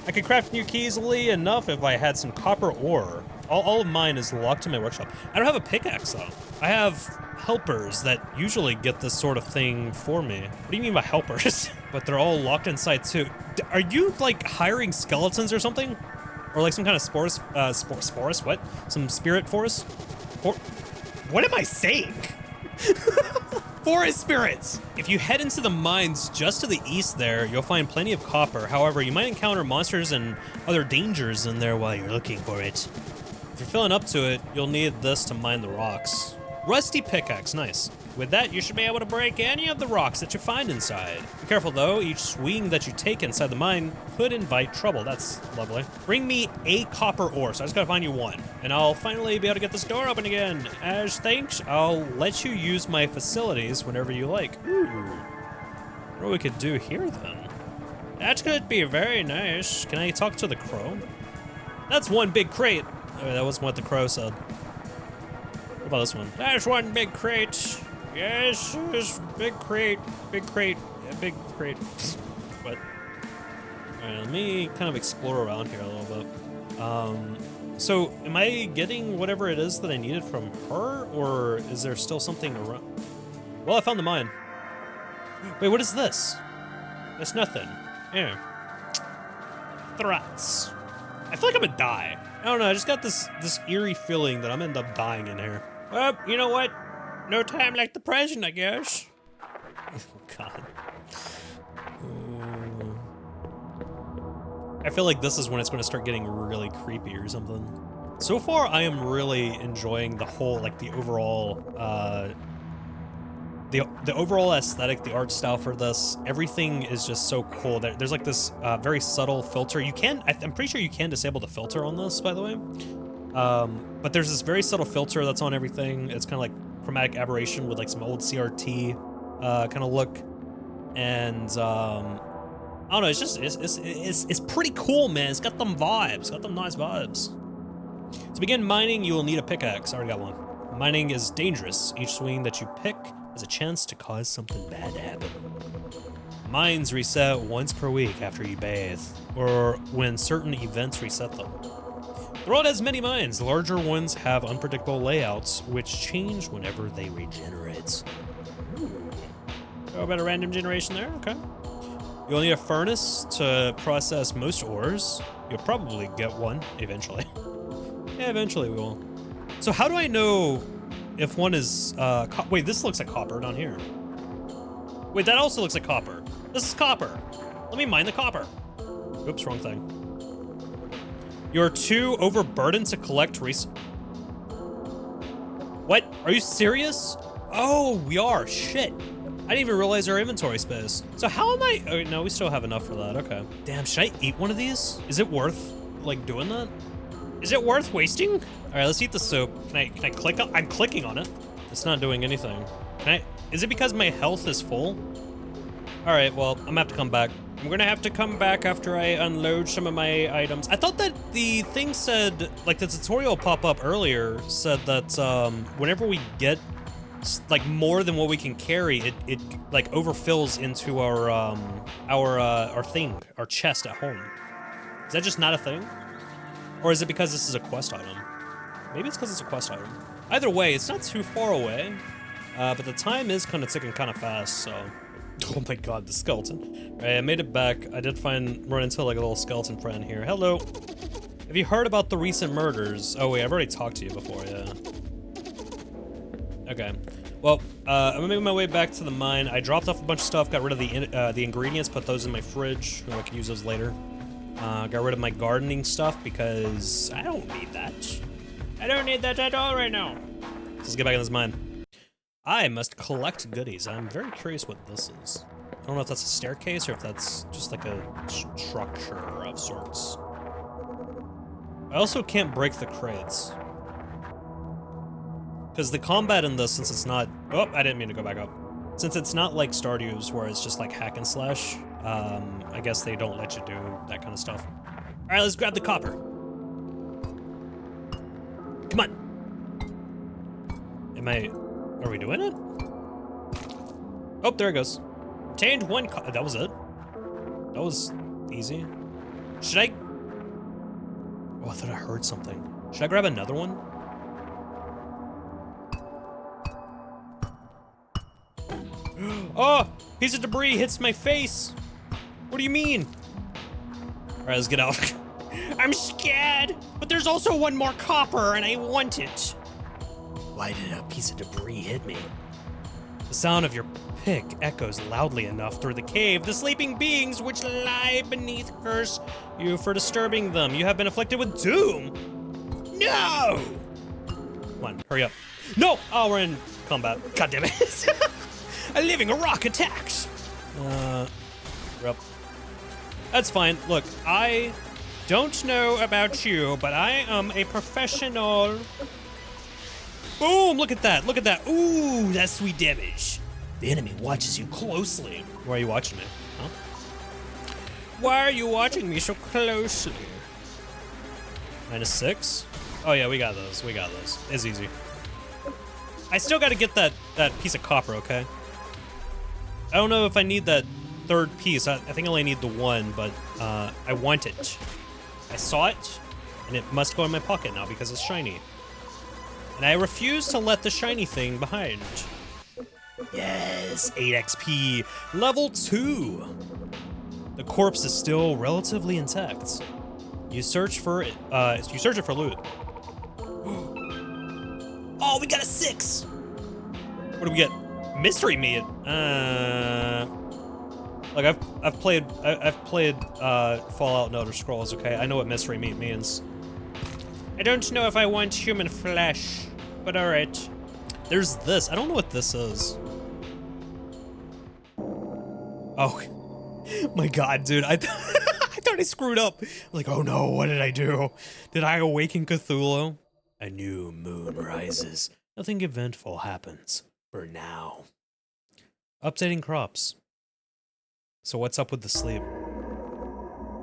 I could craft a new key easily enough if I had some copper ore. All of mine is locked in my workshop. I don't have a pickaxe, though. I have helpers that usually get this sort of thing for me. What do you mean by helpers? But they're all locked inside, too. Are you, like, hiring skeletons or something? Or, like, some kind of spores? What? Some spirit forest? What am I saying? Forest spirits! If you head into the mines just to the east there, you'll find plenty of copper. However, you might encounter monsters and other dangers in there while you're looking for it. If you're filling up to it, you'll need this to mine the rocks. Rusty pickaxe, nice. With that, you should be able to break any of the rocks that you find inside. Be careful though, each swing that you take inside the mine could invite trouble. That's lovely. Bring me a copper ore, so I just gotta find you one. And I'll finally be able to get this door open again. As thanks, I'll let you use my facilities whenever you like. Ooh. What we could do here then? That could be very nice. Can I talk to the crow? That's one big crate. Oh, that wasn't what the crow said. What about this one? That's one big crate. Yes, this big crate. Big crate. Yeah, big crate. What? Alright, let me kind of explore around here a little bit. So, am I getting whatever it is that I needed from her, or is there still something around? Well, I found the mine. Wait, what is this? It's nothing. Yeah. Threats. I feel like I'm gonna die. I don't know, I just got this eerie feeling that I'm gonna end up dying in here. Well, you know what? No time like the present, I guess. Oh, God. I feel like this is when it's gonna start getting really creepy or something. So far, I am really enjoying the whole, like, the overall, the overall aesthetic, the art style for this. Everything is just so cool. There's like this very subtle filter. You can, I'm pretty sure you can disable the filter on this, by the way. But there's this very subtle filter that's on everything. It's kind of like chromatic aberration with like some old CRT kind of look. And I don't know, it's just, it's pretty cool, man. It's got them vibes, it's got them nice vibes. To begin mining, you will need a pickaxe. I already got one. Mining is dangerous. Each swing that you pick has a chance to cause something bad to happen. Mines reset once per week after you bathe, or when certain events reset them. The world has many mines. The larger ones have unpredictable layouts, which change whenever they regenerate. Ooh. Oh, about a random generation there? Okay. You'll need a furnace to process most ores. You'll probably get one eventually. Yeah, eventually we will. So how do I know if one is, wait, this looks like copper down here. Wait, that also looks like copper. This is copper. Let me mine the copper. Oops, wrong thing. You're too overburdened to collect What? Are you serious? Oh, we are. Shit. I didn't even realize our inventory space. So how am I? Oh, no, we still have enough for that. Okay. Damn, should I eat one of these? Is it worth, like, doing that? Is it worth wasting? All right, let's eat the soup. Can I click on? I'm clicking on it. It's not doing anything. Is it because my health is full? All right, well, I'm gonna have to come back. I'm gonna have to come back after I unload some of my items. I thought that the thing said, like the tutorial pop-up earlier said that whenever we get like more than what we can carry, it like overfills into our thing, our chest at home. Is that just not a thing? Or is it because this is a quest item? Maybe it's because it's a quest item. Either way, it's not too far away, but the time is kind of ticking kind of fast, so. Oh my god, the skeleton. All right, I made it back. I did run into like a little skeleton friend here. Hello. Have you heard about the recent murders? Oh wait, I've already talked to you before, yeah. Okay. Well, I'm gonna make my way back to the mine. I dropped off a bunch of stuff, got rid of the ingredients, put those in my fridge. I can use those later. Got rid of my gardening stuff because I don't need that. I don't need that at all right now. So let's get back in this mine. I must collect goodies. I'm very curious what this is. I don't know if that's a staircase or if that's just like a structure of sorts. I also can't break the crates. Because the combat in this, since it's not... Oh, I didn't mean to go back up. Since it's not like Stardew's where it's just like hack and slash, I guess they don't let you do that kind of stuff. All right, let's grab the copper. Come on. Are we doing it? Oh, there it goes. Obtained one that was it? That was easy. Should I... Oh, I thought I heard something. Should I grab another one? Oh, piece of debris hits my face. What do you mean? All right, let's get out. I'm scared, but there's also one more copper and I want it. Why did a piece of debris hit me? The sound of your pick echoes loudly enough through the cave. The sleeping beings which lie beneath curse you for disturbing them. You have been afflicted with doom. No! Come on, hurry up. No! Oh, we're in combat. God damn it. A living rock attacks. Yep. That's fine. Look, I don't know about you, but I am a professional. Boom! Look at that! Look at that! Ooh, that's sweet damage. The enemy watches you closely. Why are you watching me? Huh? Why are you watching me so closely? -6? Oh yeah, we got those. We got those. It's easy. I still got to get that piece of copper, okay? I don't know if I need that third piece. I think I only need the one, but I want it. I saw it, and it must go in my pocket now because it's shiny. And I refuse to let the shiny thing behind. Yes, 8 XP, level 2. The corpse is still relatively intact. You search for it. You search it for loot. Oh, we got a 6. What do we get? Mystery meat. Like I've played Fallout and Elder Scrolls. Okay, I know what mystery meat means. I don't know if I want human flesh, but all right. There's this. I don't know what this is. Oh, my God, dude! I thought I screwed up. Like, oh no, what did I do? Did I awaken Cthulhu? A new moon rises. Nothing eventful happens for now. Updating crops. So what's up with the sleep?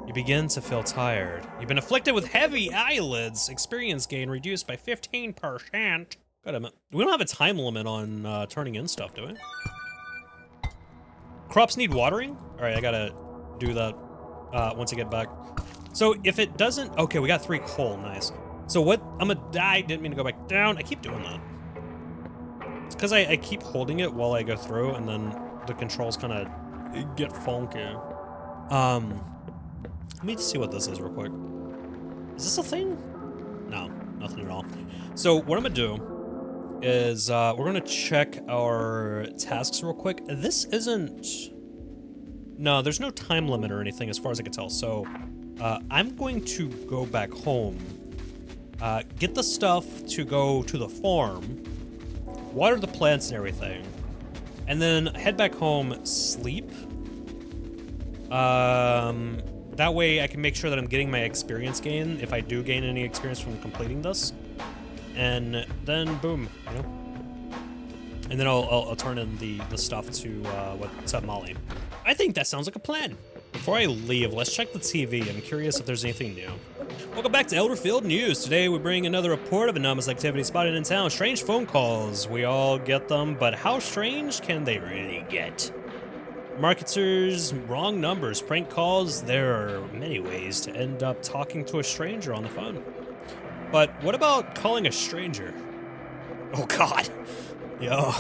You begin to feel tired. You've been afflicted with heavy eyelids. Experience gain reduced by 15%. God damn it. We don't have a time limit on turning in stuff, do we? Crops need watering? All right, I gotta do that once I get back. So if it doesn't, okay, we got 3 coal, nice. So what, I'm gonna die, didn't mean to go back down. I keep doing that. It's because I keep holding it while I go through, and then the controls kind of get funky. Let me see what this is real quick. Is this a thing? No, nothing at all. So what I'm gonna do is we're gonna check our tasks real quick. This isn't, no, there's no time limit or anything as far as I can tell. So I'm going to go back home, get the stuff to go to the farm, water the plants and everything, and then head back home, sleep. That way I can make sure that I'm getting my experience gain, if I do gain any experience from completing this. And then boom, you know? And then I'll turn in the stuff to what's up, Molly. I think that sounds like a plan. Before I leave, let's check the TV. I'm curious if there's anything new. Welcome back to Elderfield News. Today we bring another report of anomalous activity spotted in town. Strange phone calls. We all get them, but how strange can they really get? Marketers, wrong numbers, prank calls. There are many ways to end up talking to a stranger on the phone. But what about calling a stranger? Oh God. Yo.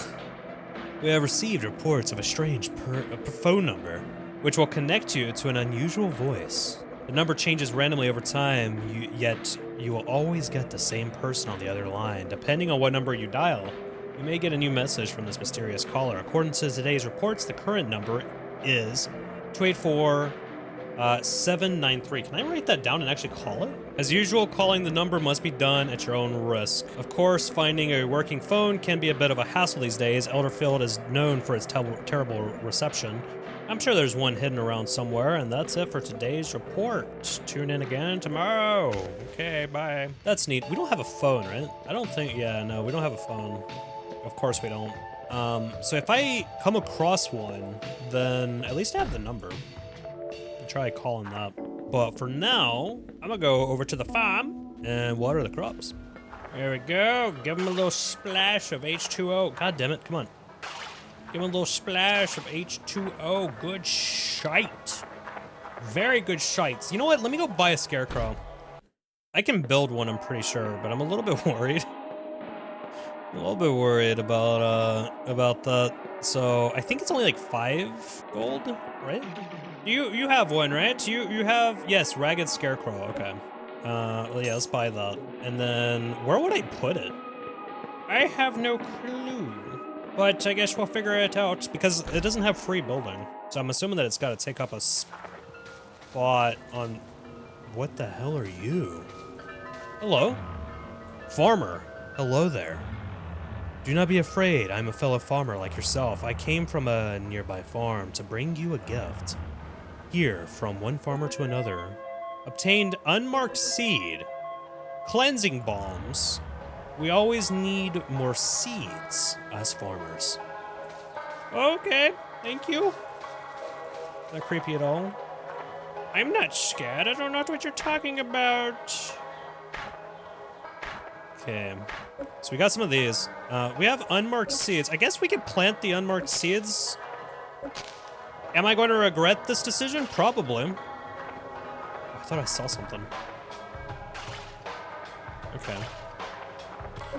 We have received reports of a strange phone number, which will connect you to an unusual voice. The number changes randomly over time, yet you will always get the same person on the other line. Depending on what number you dial, you may get a new message from this mysterious caller. According to today's reports, the current number is 284-793. Can I write that down and actually call it? As usual, calling the number must be done at your own risk. Of course, finding a working phone can be a bit of a hassle these days. Elderfield is known for its terrible reception. I'm sure there's one hidden around somewhere, and that's it for today's report. Tune in again tomorrow. Okay, bye. That's neat. We don't have a phone, right? I don't think, yeah, no, we don't have a phone. Of course we don't. So if I come across one, then at least I have the number. I'll try calling that. But for now, I'm gonna go over to the farm and water the crops. There we go. Give them a little splash of H2O. God damn it, come on. Give them a little splash of H2O. Good shite. Very good shites. You know what? Let me go buy a scarecrow. I can build one, I'm pretty sure, but I'm a little bit worried. A little bit worried about that. So I think it's only like 5 gold, right? You have one, right? You have, yes, ragged scarecrow. Okay. Well, yeah, let's buy that. And then where would I put it? I have no clue. But I guess we'll figure it out because it doesn't have free building. So I'm assuming that it's got to take up a spot on. What the hell are you? Hello? Farmer. Hello there. Do not be afraid. I'm a fellow farmer like yourself. I came from a nearby farm to bring you a gift. Here, from one farmer to another. Obtained unmarked seed. Cleansing balms. We always need more seeds as farmers. Okay, thank you. Not creepy at all. I'm not scared. I don't know what you're talking about. Okay. So we got some of these. We have unmarked seeds. I guess we could plant the unmarked seeds. Am I going to regret this decision? Probably. I thought I saw something. Okay.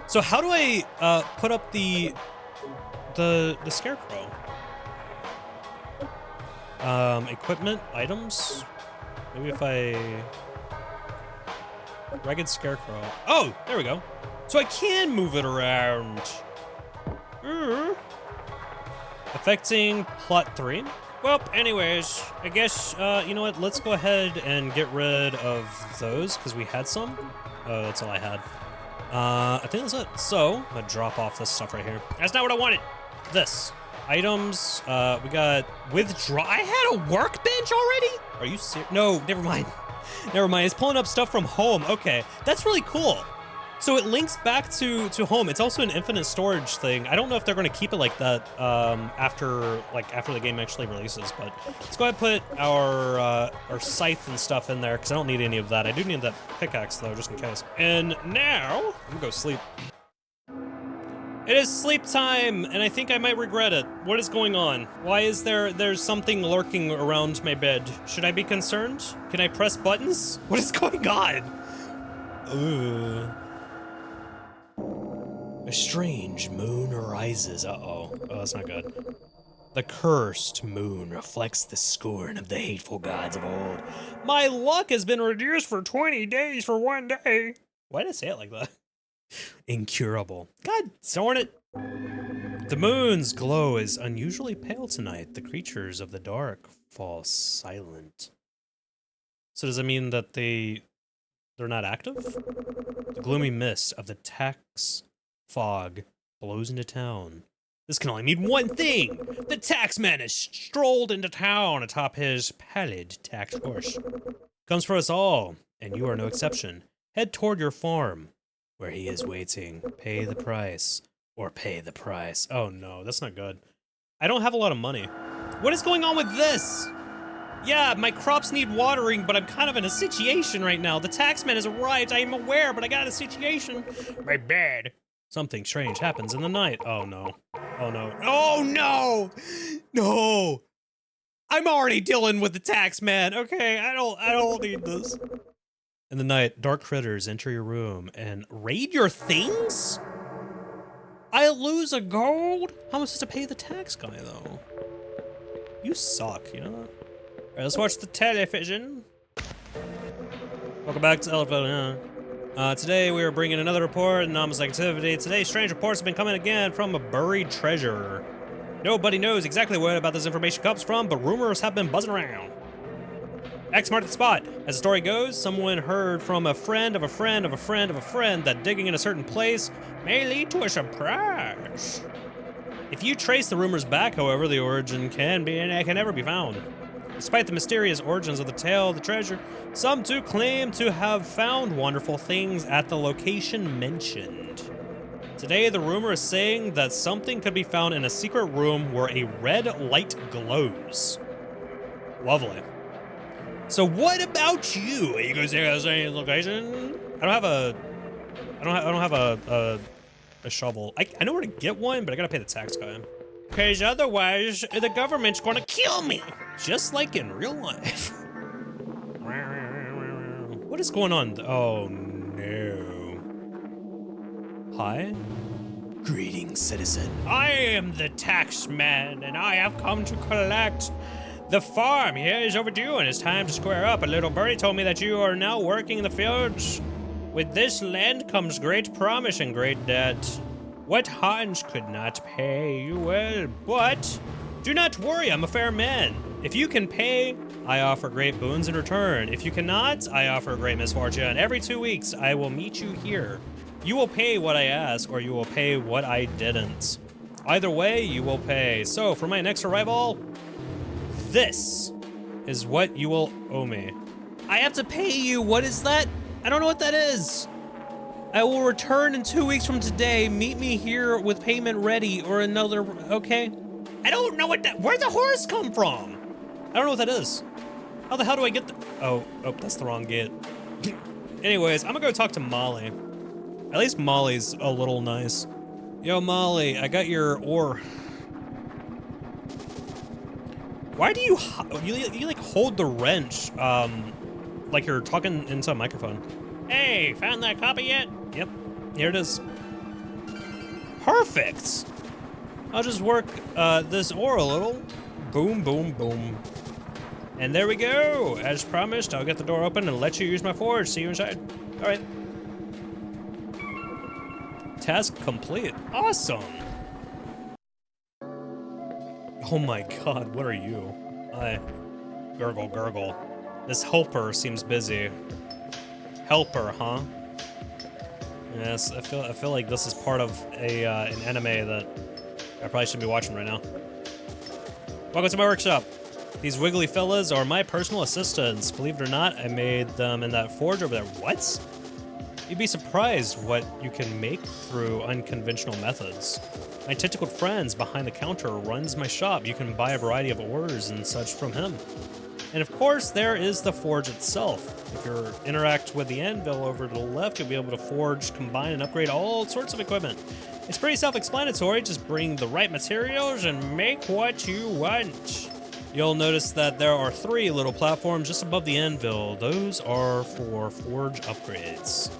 So how do I put up the scarecrow? Equipment, items. Maybe if I ragged scarecrow. Oh, there we go. So I can move it around. Affecting plot 3. Well, anyways, I guess, you know what? Let's go ahead and get rid of those, because we had some. Oh, that's all I had. I think that's it. So, I'm gonna drop off this stuff right here. That's not what I wanted. This. Items, we got withdraw. I had a workbench already? Are you serious? No, never mind. Never mind, it's pulling up stuff from home. Okay, that's really cool. So it links back to home. It's also an infinite storage thing. I don't know if they're going to keep it like that after the game actually releases. But let's go ahead and put our scythe and stuff in there because I don't need any of that. I do need that pickaxe though, just in case. And now I'm gonna go sleep. It is sleep time, and I think I might regret it. What is going on? Why is there's something lurking around my bed? Should I be concerned? Can I press buttons? What is going on? Ugh. A strange moon arises. Uh-oh. Oh, that's not good. The cursed moon reflects the scorn of the hateful gods of old. My luck has been reduced for 20 days for 1 day. Why did I say it like that? Incurable. God darn it. The moon's glow is unusually pale tonight. The creatures of the dark fall silent. So does that mean that they're not active? The gloomy mist of the tax fog blows into town. This can only mean one thing. The taxman has strolled into town atop his pallid tax horse. Comes for us all, and you are no exception. Head toward your farm, where he is waiting. Pay the price, or pay the price. Oh no, that's not good. I don't have a lot of money. What is going on with this? Yeah, my crops need watering, but I'm kind of in a situation right now. The taxman has arrived, I am aware, but I got a situation. My bad. Something strange happens in the night. Oh no. Oh no. Oh no! No! I'm already dealing with the taxman. Okay, I don't need this. In the night, dark critters enter your room and raid your things? I lose a gold? How am I supposed to pay the tax guy though? You suck, you know that? Alright, let's watch the television. Welcome back to Elderfield. Today we are bringing another report and anomalous activity. Today, strange reports have been coming again from a buried treasure. Nobody knows exactly where about this information comes from, but rumors have been buzzing around. X marked the spot. As the story goes, someone heard from a friend of a friend of a friend of a friend that digging in a certain place may lead to a surprise. If you trace the rumors back, however, the origin can never be found. Despite the mysterious origins of the tale of the treasure, some too claim to have found wonderful things at the location mentioned. Today, the rumor is saying that something could be found in a secret room where a red light glows. Lovely. So what about you? Are you guys at the location? I don't have a shovel. I know where to get one, but I gotta pay the tax guy. Cause otherwise, the government's gonna kill me. Just like in real life. What is going on? Oh no. Hi? Greetings, citizen. I am the tax man, and I have come to collect. The farm here is overdue, and it's time to square up. A little birdie told me that you are now working in the fields. With this land comes great promise and great debt. What Hans could not pay you well, but do not worry, I'm a fair man. If you can pay, I offer great boons in return. If you cannot, I offer great misfortune. Every 2 weeks, I will meet you here. You will pay what I ask, or you will pay what I didn't. Either way, you will pay. So, for my next arrival, this is what you will owe me. I have to pay you. What is that? I don't know what that is. I will return in 2 weeks from today. Meet me here with payment ready or another, okay? I don't know what that, where'd the horse come from? I don't know what that is. How the hell do I get the... Oh, that's the wrong gate. Anyways, I'm gonna go talk to Molly. At least Molly's a little nice. Yo, Molly, I got your ore. Why do you like hold the wrench, like you're talking into a microphone? Hey, found that copy yet? Yep, here it is. Perfect. I'll just work this ore a little. Boom, boom, boom. And there we go. As promised, I'll get the door open and let you use my forge. See you inside. All right. Task complete. Awesome. Oh my god, what are you? Hi. Gurgle, gurgle. This helper seems busy. Helper, huh? Yes, I feel like this is part of an anime that I probably shouldn't be watching right now. Welcome to my workshop. These wiggly fellas are my personal assistants. Believe it or not, I made them in that forge over there. What? You'd be surprised what you can make through unconventional methods. My tentacled friends behind the counter runs my shop. You can buy a variety of ores and such from him. And of course, there is the forge itself. If you interact with the anvil over to the left, you'll be able to forge, combine, and upgrade all sorts of equipment. It's pretty self-explanatory. Just bring the right materials and make what you want. You'll notice that there are 3 little platforms just above the anvil. Those are for forge upgrades.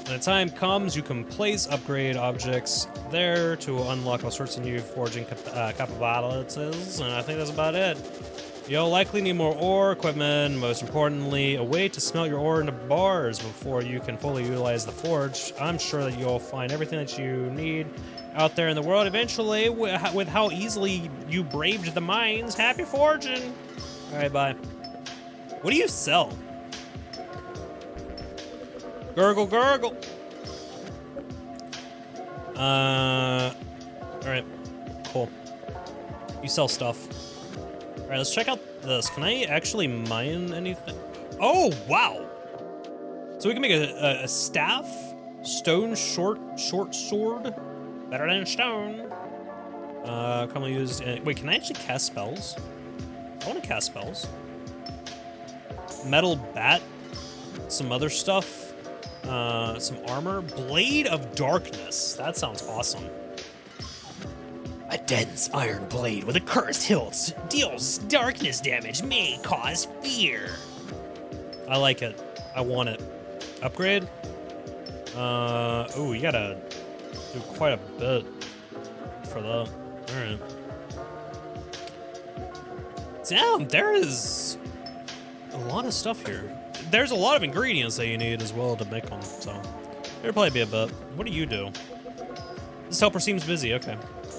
When the time comes, you can place upgrade objects there to unlock all sorts of new forging capabilities, and I think that's about it. You'll likely need more ore, equipment, most importantly, a way to smelt your ore into bars before you can fully utilize the forge. I'm sure that you'll find everything that you need out there in the world eventually with how easily you braved the mines. Happy forging! Alright, bye. What do you sell? Gurgle, gurgle! Alright, cool. You sell stuff. Alright, let's check out this. Can I actually mine anything? Oh, wow! So we can make a staff, stone short sword, better than stone. Commonly used. Wait, can I actually cast spells? I want to cast spells. Metal bat, some other stuff, some armor, blade of darkness. That sounds awesome. A dense iron blade with a cursed hilt deals darkness damage, may cause fear. I like it. I want it. Upgrade? Oh, you gotta do quite a bit for that. Alright. Damn, there is a lot of stuff here. There's a lot of ingredients that you need as well to make them, so there'll probably be a bit. What do you do? This helper seems busy, okay.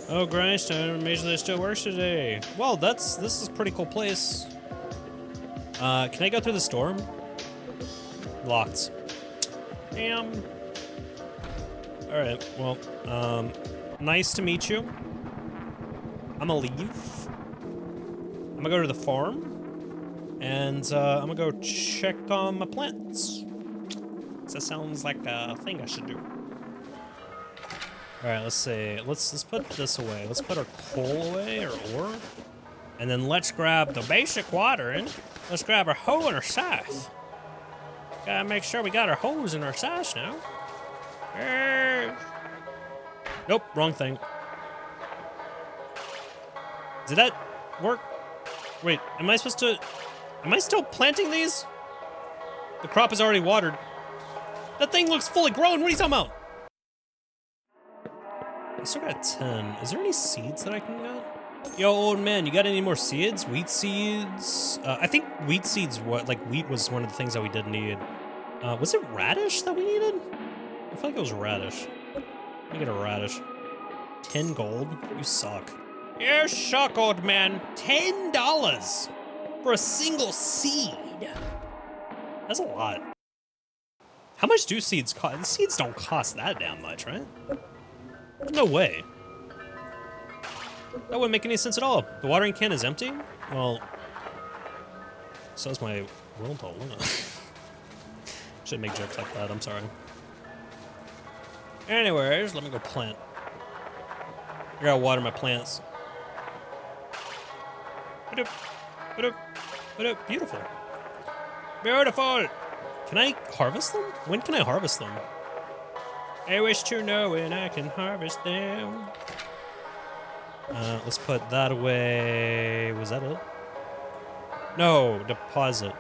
Oh, grindstone, amazingly still works today. Well, this is a pretty cool place. Can I go through the storm? Locked. Damn. Alright, well, nice to meet you. I'm gonna leave. I'm gonna go to the farm. And, I'm gonna go check on my plants. That sounds like a thing I should do. All right, let's see. Let's put this away. Let's put our coal away, or ore, and then let's grab the basic watering. Let's grab our hoe and our scythe. Gotta make sure we got our hoes and our scythe now. Nope, wrong thing. Did that work? Wait, am I supposed to? Am I still planting these? The crop is already watered. That thing looks fully grown. What are you talking about? I still got 10. Is there any seeds that I can get? Yo, old man, you got any more seeds? Wheat seeds? I think wheat seeds, wheat was one of the things that we did need. Was it radish that we needed? I feel like it was radish. Let me get a radish. 10 gold? You suck. You suck, old man. $10 for a single seed. That's a lot. How much do seeds cost? The seeds don't cost that damn much, right? There's no way. That wouldn't make any sense at all. The watering can is empty? Well, so is my world to Luna. Shouldn't make jokes like that, I'm sorry. Anyways, let me go plant. I gotta water my plants. Ba-doop, ba-doop, But beautiful. Beautiful! Can I harvest them? When can I harvest them? I wish to know when I can harvest them. Let's put that away. Was that it? No, deposit.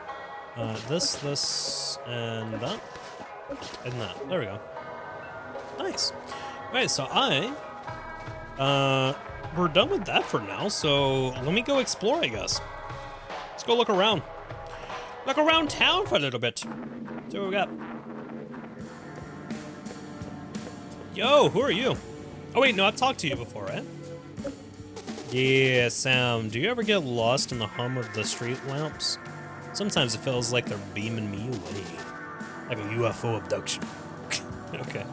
This, and that. And that. There we go. Nice. Alright, so we're done with that for now, so let me go explore, I guess. Let's go look around. Look around town for a little bit. See what we got. Yo, who are you? Oh wait, no, I've talked to you before, right? Yeah, Sam, do you ever get lost in the hum of the street lamps? Sometimes it feels like they're beaming me away. Like a UFO abduction. Okay.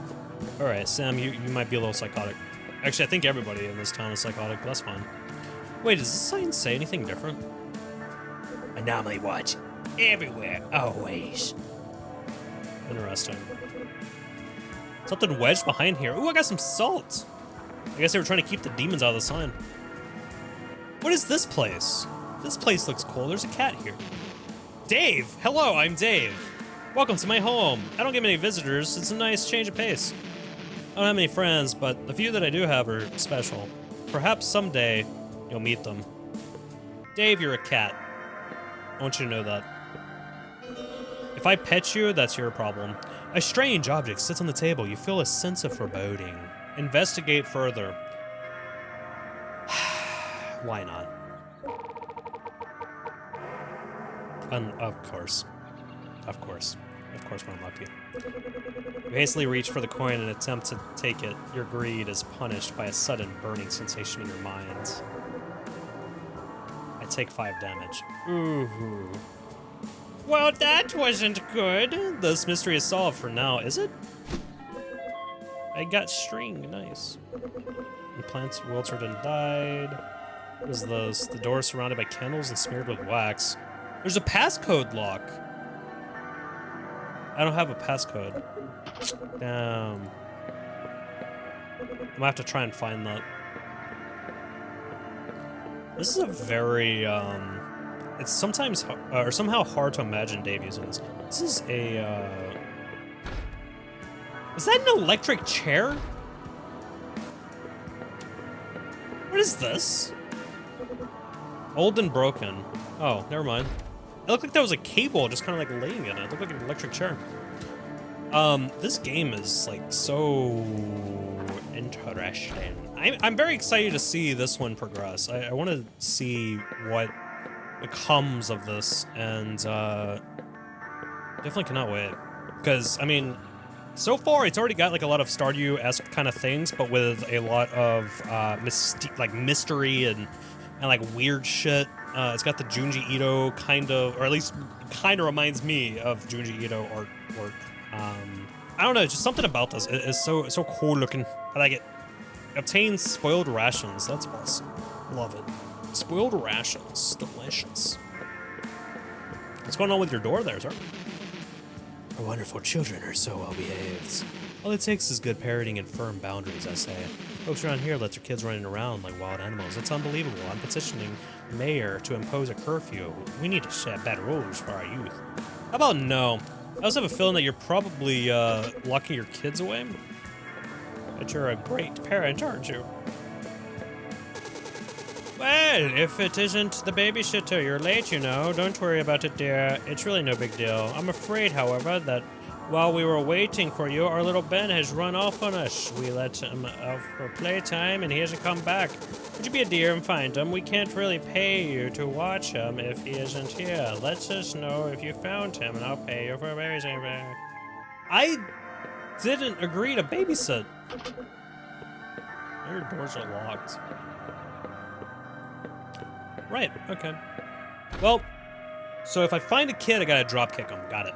Alright, Sam, you might be a little psychotic. Actually, I think everybody in this town is psychotic, but that's fine. Wait, does this sign say anything different? Anomaly watch. Everywhere, always. Interesting. Something wedged behind here. Ooh, I got some salt. I guess they were trying to keep the demons out of the sign. What is this place? This place looks cool. There's a cat here. Dave! Hello, I'm Dave. Welcome to my home. I don't get many visitors. It's a nice change of pace. I don't have many friends, but the few that I do have are special. Perhaps someday you'll meet them. Dave, you're a cat. I want you to know that. If I pet you, that's your problem. A strange object sits on the table. You feel a sense of foreboding. Investigate further. Why not? Of course. Of course. Of course we're unlucky. You hastily reach for the coin and attempt to take it. Your greed is punished by a sudden burning sensation in your mind. I take 5 damage. Ooh. Well, that wasn't good. This mystery is solved for now, is it? I got string, nice. The plants wilted and died. What is this? The door is surrounded by candles and smeared with wax. There's a passcode lock. I don't have a passcode. Damn. I'm gonna have to try and find that. This is a very, it's sometimes, or somehow hard to imagine Dave using this. This is a, is that an electric chair? What is this? Old and broken. Oh, never mind. It looked like there was a cable just kind of like laying in it. It looked like an electric chair. This game is like so interesting. I'm very excited to see this one progress. I want to see what becomes of this, and definitely cannot wait. Because, I mean, so far it's already got like a lot of Stardew-esque kind of things, but with a lot of mystery and like weird shit. It's got the Junji Ito kind of, or at least kind of reminds me of Junji Ito artwork. I don't know, just something about this is so cool looking. I like it. Obtain spoiled rations. That's awesome. Love it. Spoiled rations. Delicious. What's going on with your door there, sir? Our wonderful children are so well behaved. All it takes is good parenting and firm boundaries, I say. Folks around here let their kids running around like wild animals. It's unbelievable. I'm petitioning the mayor to impose a curfew. We need to set better rules for our youth. How about no? I also have a feeling that you're probably locking your kids away. But you're a great parent, aren't you? Well, if it isn't the babysitter, you're late, you know. Don't worry about it, dear. It's really no big deal. I'm afraid, however, that while we were waiting for you, our little Ben has run off on us. We let him out for playtime, and he hasn't come back. Would you be a dear and find him? We can't really pay you to watch him if he isn't here. Let us know if you found him, and I'll pay you for a babysitter. I didn't agree to babysit. Your doors are locked. Right, okay. Well, so if I find a kid, I gotta drop kick him. Got it.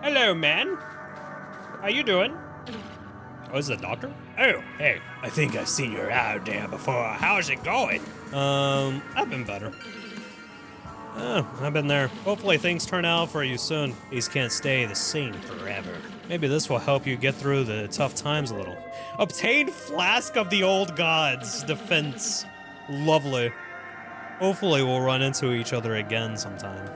Hello, man. How you doing? Oh, is it a doctor? Oh, hey. I think I've seen you out there before. How's it going? I've been better. I've been there. Hopefully things turn out for you soon. These can't stay the same forever. Maybe this will help you get through the tough times a little. Obtain Flask of the Old Gods. Defense. Lovely. Hopefully we'll run into each other again sometime.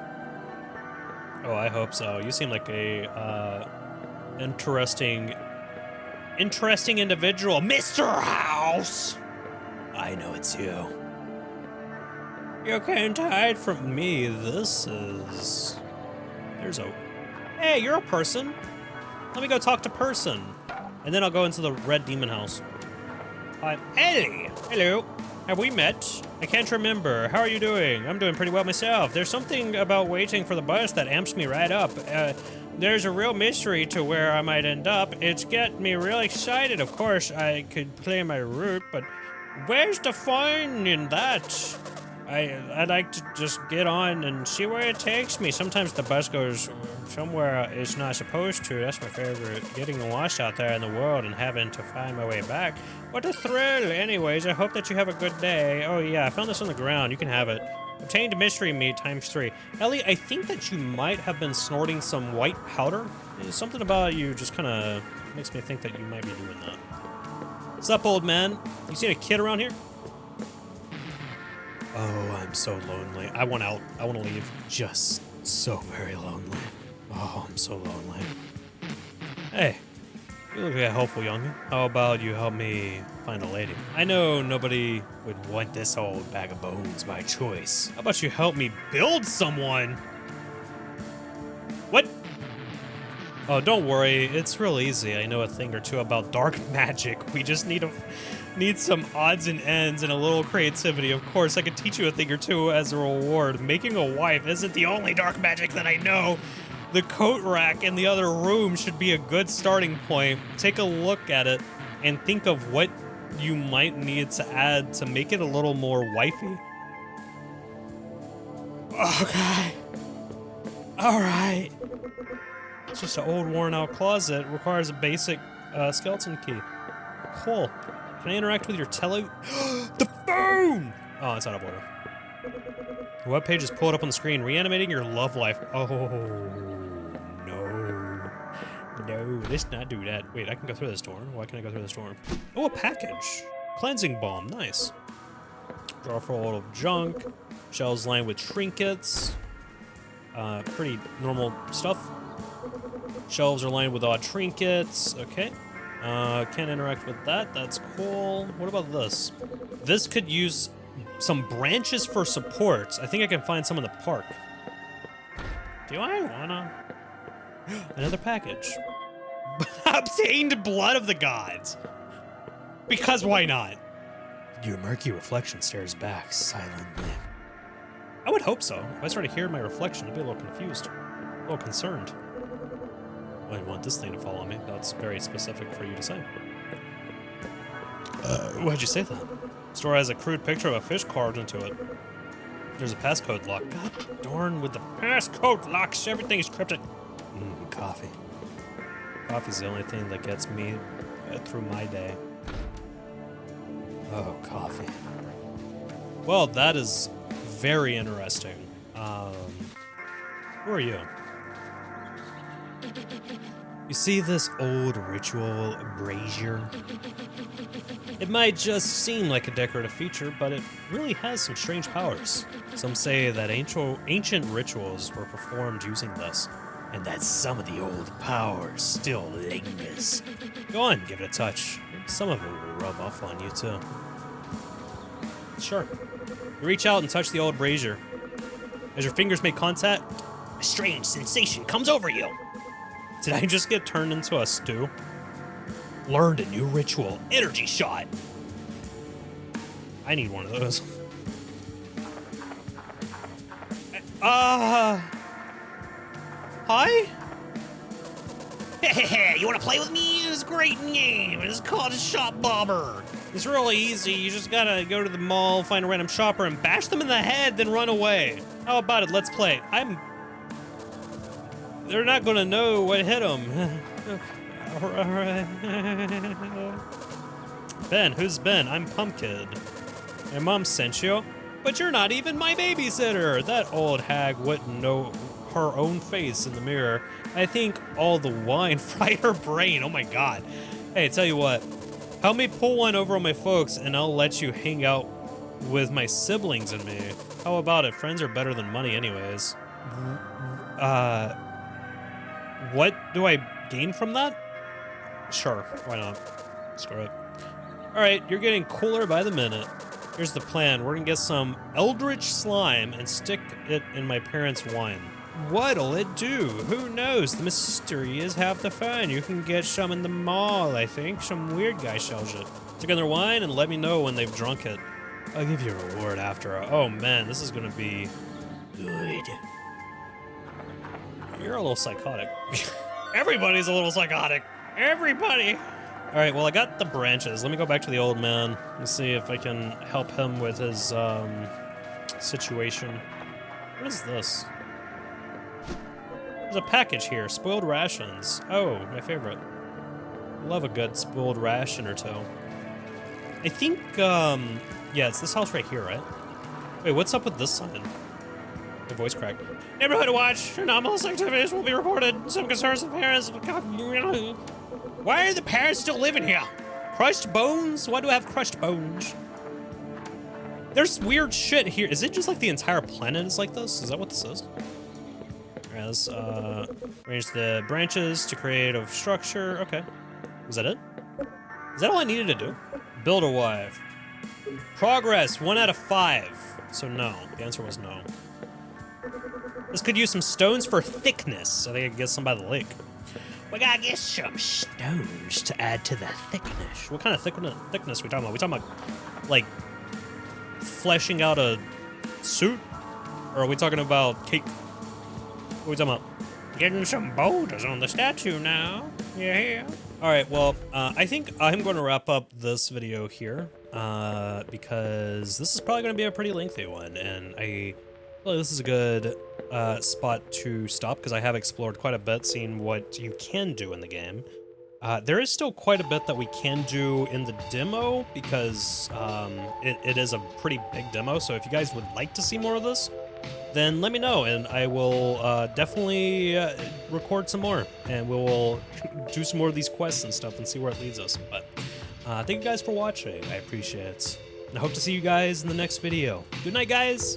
Oh, I hope so. You seem like a interesting individual. Mr. House! I know it's you. You can't hide from me. There's a... Hey, you're a person. Let me go talk to person. And then I'll go into the red demon house. Hi. Hey! Hello. Have we met? I can't remember. How are you doing? I'm doing pretty well myself. There's something about waiting for the bus that amps me right up. There's a real mystery to where I might end up. It's getting me real excited. Of course, I could play my route, but where's the fun in that? I'd like to just get on and see where it takes me. Sometimes the bus goes somewhere it's not supposed to. That's my favorite. Getting lost out there in the world and having to find my way back. What a thrill. Anyways, I hope that you have a good day. Oh yeah, I found this on the ground. You can have it. Obtained mystery meat ×3. Ellie, I think that you might have been snorting some white powder. Something about you just kind of makes me think that you might be doing that. What's up, old man? You seen a kid around here? Oh, I'm so lonely. I want out. I want to leave. Just so very lonely. Oh, I'm so lonely. Hey, you look like a helpful youngin'. How about you help me find a lady? I know nobody would want this old bag of bones by choice. How about you help me build someone? What? Oh, don't worry. It's real easy. I know a thing or two about dark magic. We just need some odds and ends and a little creativity. Of course, I could teach you a thing or two as a reward. Making a wife isn't the only dark magic that I know. The coat rack in the other room should be a good starting point. Take a look at it and think of what you might need to add to make it a little more wifey. Okay. All right. It's just an old worn out closet. It requires a basic skeleton key. Cool. Can I interact with your the phone! Oh, it's out of order. The web page is pulled up on the screen, reanimating your love life. Oh, no. No, let's not do that. Wait, I can go through this door. Why can't I go through this door? Oh, a package. Cleansing balm, nice. Drawer full of junk. Shelves lined with trinkets. Pretty normal stuff. Shelves are lined with odd trinkets. Okay. Can't interact with that. That's cool. What about this? This could use some branches for supports. I think I can find some in the park. Do I wanna? Another package. Obtained blood of the gods. Because why not? Your murky reflection stares back silently. I would hope so. If I started hearing my reflection, I'd be a little confused. A little concerned. I want this thing to follow me. That's very specific for you to say. Why'd you say that? The store has a crude picture of a fish carved into it. There's a passcode lock. God darn, with the passcode locks, everything's cryptic. Coffee. Coffee's the only thing that gets me through my day. Oh, coffee. Well, that is very interesting. Who are you? You see this old ritual brazier? It might just seem like a decorative feature, but it really has some strange powers. Some say that ancient rituals were performed using this, and that some of the old power still lingers. Go on, give it a touch. Some of it will rub off on you too. Sure. You reach out and touch the old brazier. As your fingers make contact, a strange sensation comes over you. Did I just get turned into a stew? Learned a new ritual, energy shot. I need one of those. Hi? Hey, you wanna play with me? It's a great game. It's called a Shop Bobber. It's really easy. You just gotta go to the mall, find a random shopper, and bash them in the head, then run away. How about it? Let's play. They're not gonna know what hit them. Ben, who's Ben? I'm Pumpkid. My mom sent you, but you're not even my babysitter. That old hag wouldn't know her own face in the mirror. I think all the wine fried her brain. Oh my god. Hey, tell you what. Help me pull one over on my folks, and I'll let you hang out with my siblings and me. How about it? Friends are better than money anyways. What do I gain from that? Sure, why not? Screw it. Alright, you're getting cooler by the minute. Here's the plan. We're gonna get some eldritch slime and stick it in my parents' wine. What'll it do? Who knows? The mystery is half the fun. You can get some in the mall, I think. Some weird guy sells it. Stick in their wine and let me know when they've drunk it. I'll give you a reward after. Oh man, this is gonna be good. You're a little psychotic. Everybody's a little psychotic. Everybody. All right, well, I got the branches. Let me go back to the old man and see if I can help him with his situation. What is this? There's a package here. Spoiled rations. Oh, my favorite. Love a good spoiled ration or two. I think, yeah, it's this house right here, right? Wait, what's up with this sign? My voice cracked. Neighborhood watch. Anomalous activities will be reported. Some concerns with parents. Why are the parents still living here? Crushed bones? Why do I have crushed bones? There's weird shit here. Is it just like the entire planet is like this? Is that what this is? Alright, let's arrange the branches to create a structure. Okay. Was that it? Is that all I needed to do? Build a wife. Progress, 1 out of 5. So no, the answer was no. This could use some stones for thickness. I think I can get some by the lake. We gotta get some stones to add to the thickness. What kind of thickness we talking about? We talking about, like, fleshing out a suit? Or are we talking about cake? What are we talking about? Getting some boulders on the statue now. Yeah. All right, well, I think I'm going to wrap up this video here because this is probably going to be a pretty lengthy one, and I feel like this is a good spot to stop because I have explored quite a bit, seeing what you can do in the game. There is still quite a bit that we can do in the demo because it is a pretty big demo, so if you guys would like to see more of this, then let me know, and I will definitely record some more, and we will do some more of these quests and stuff and see where it leads us. But thank you guys for watching. I appreciate it. And I hope to see you guys in the next video. Good night, guys!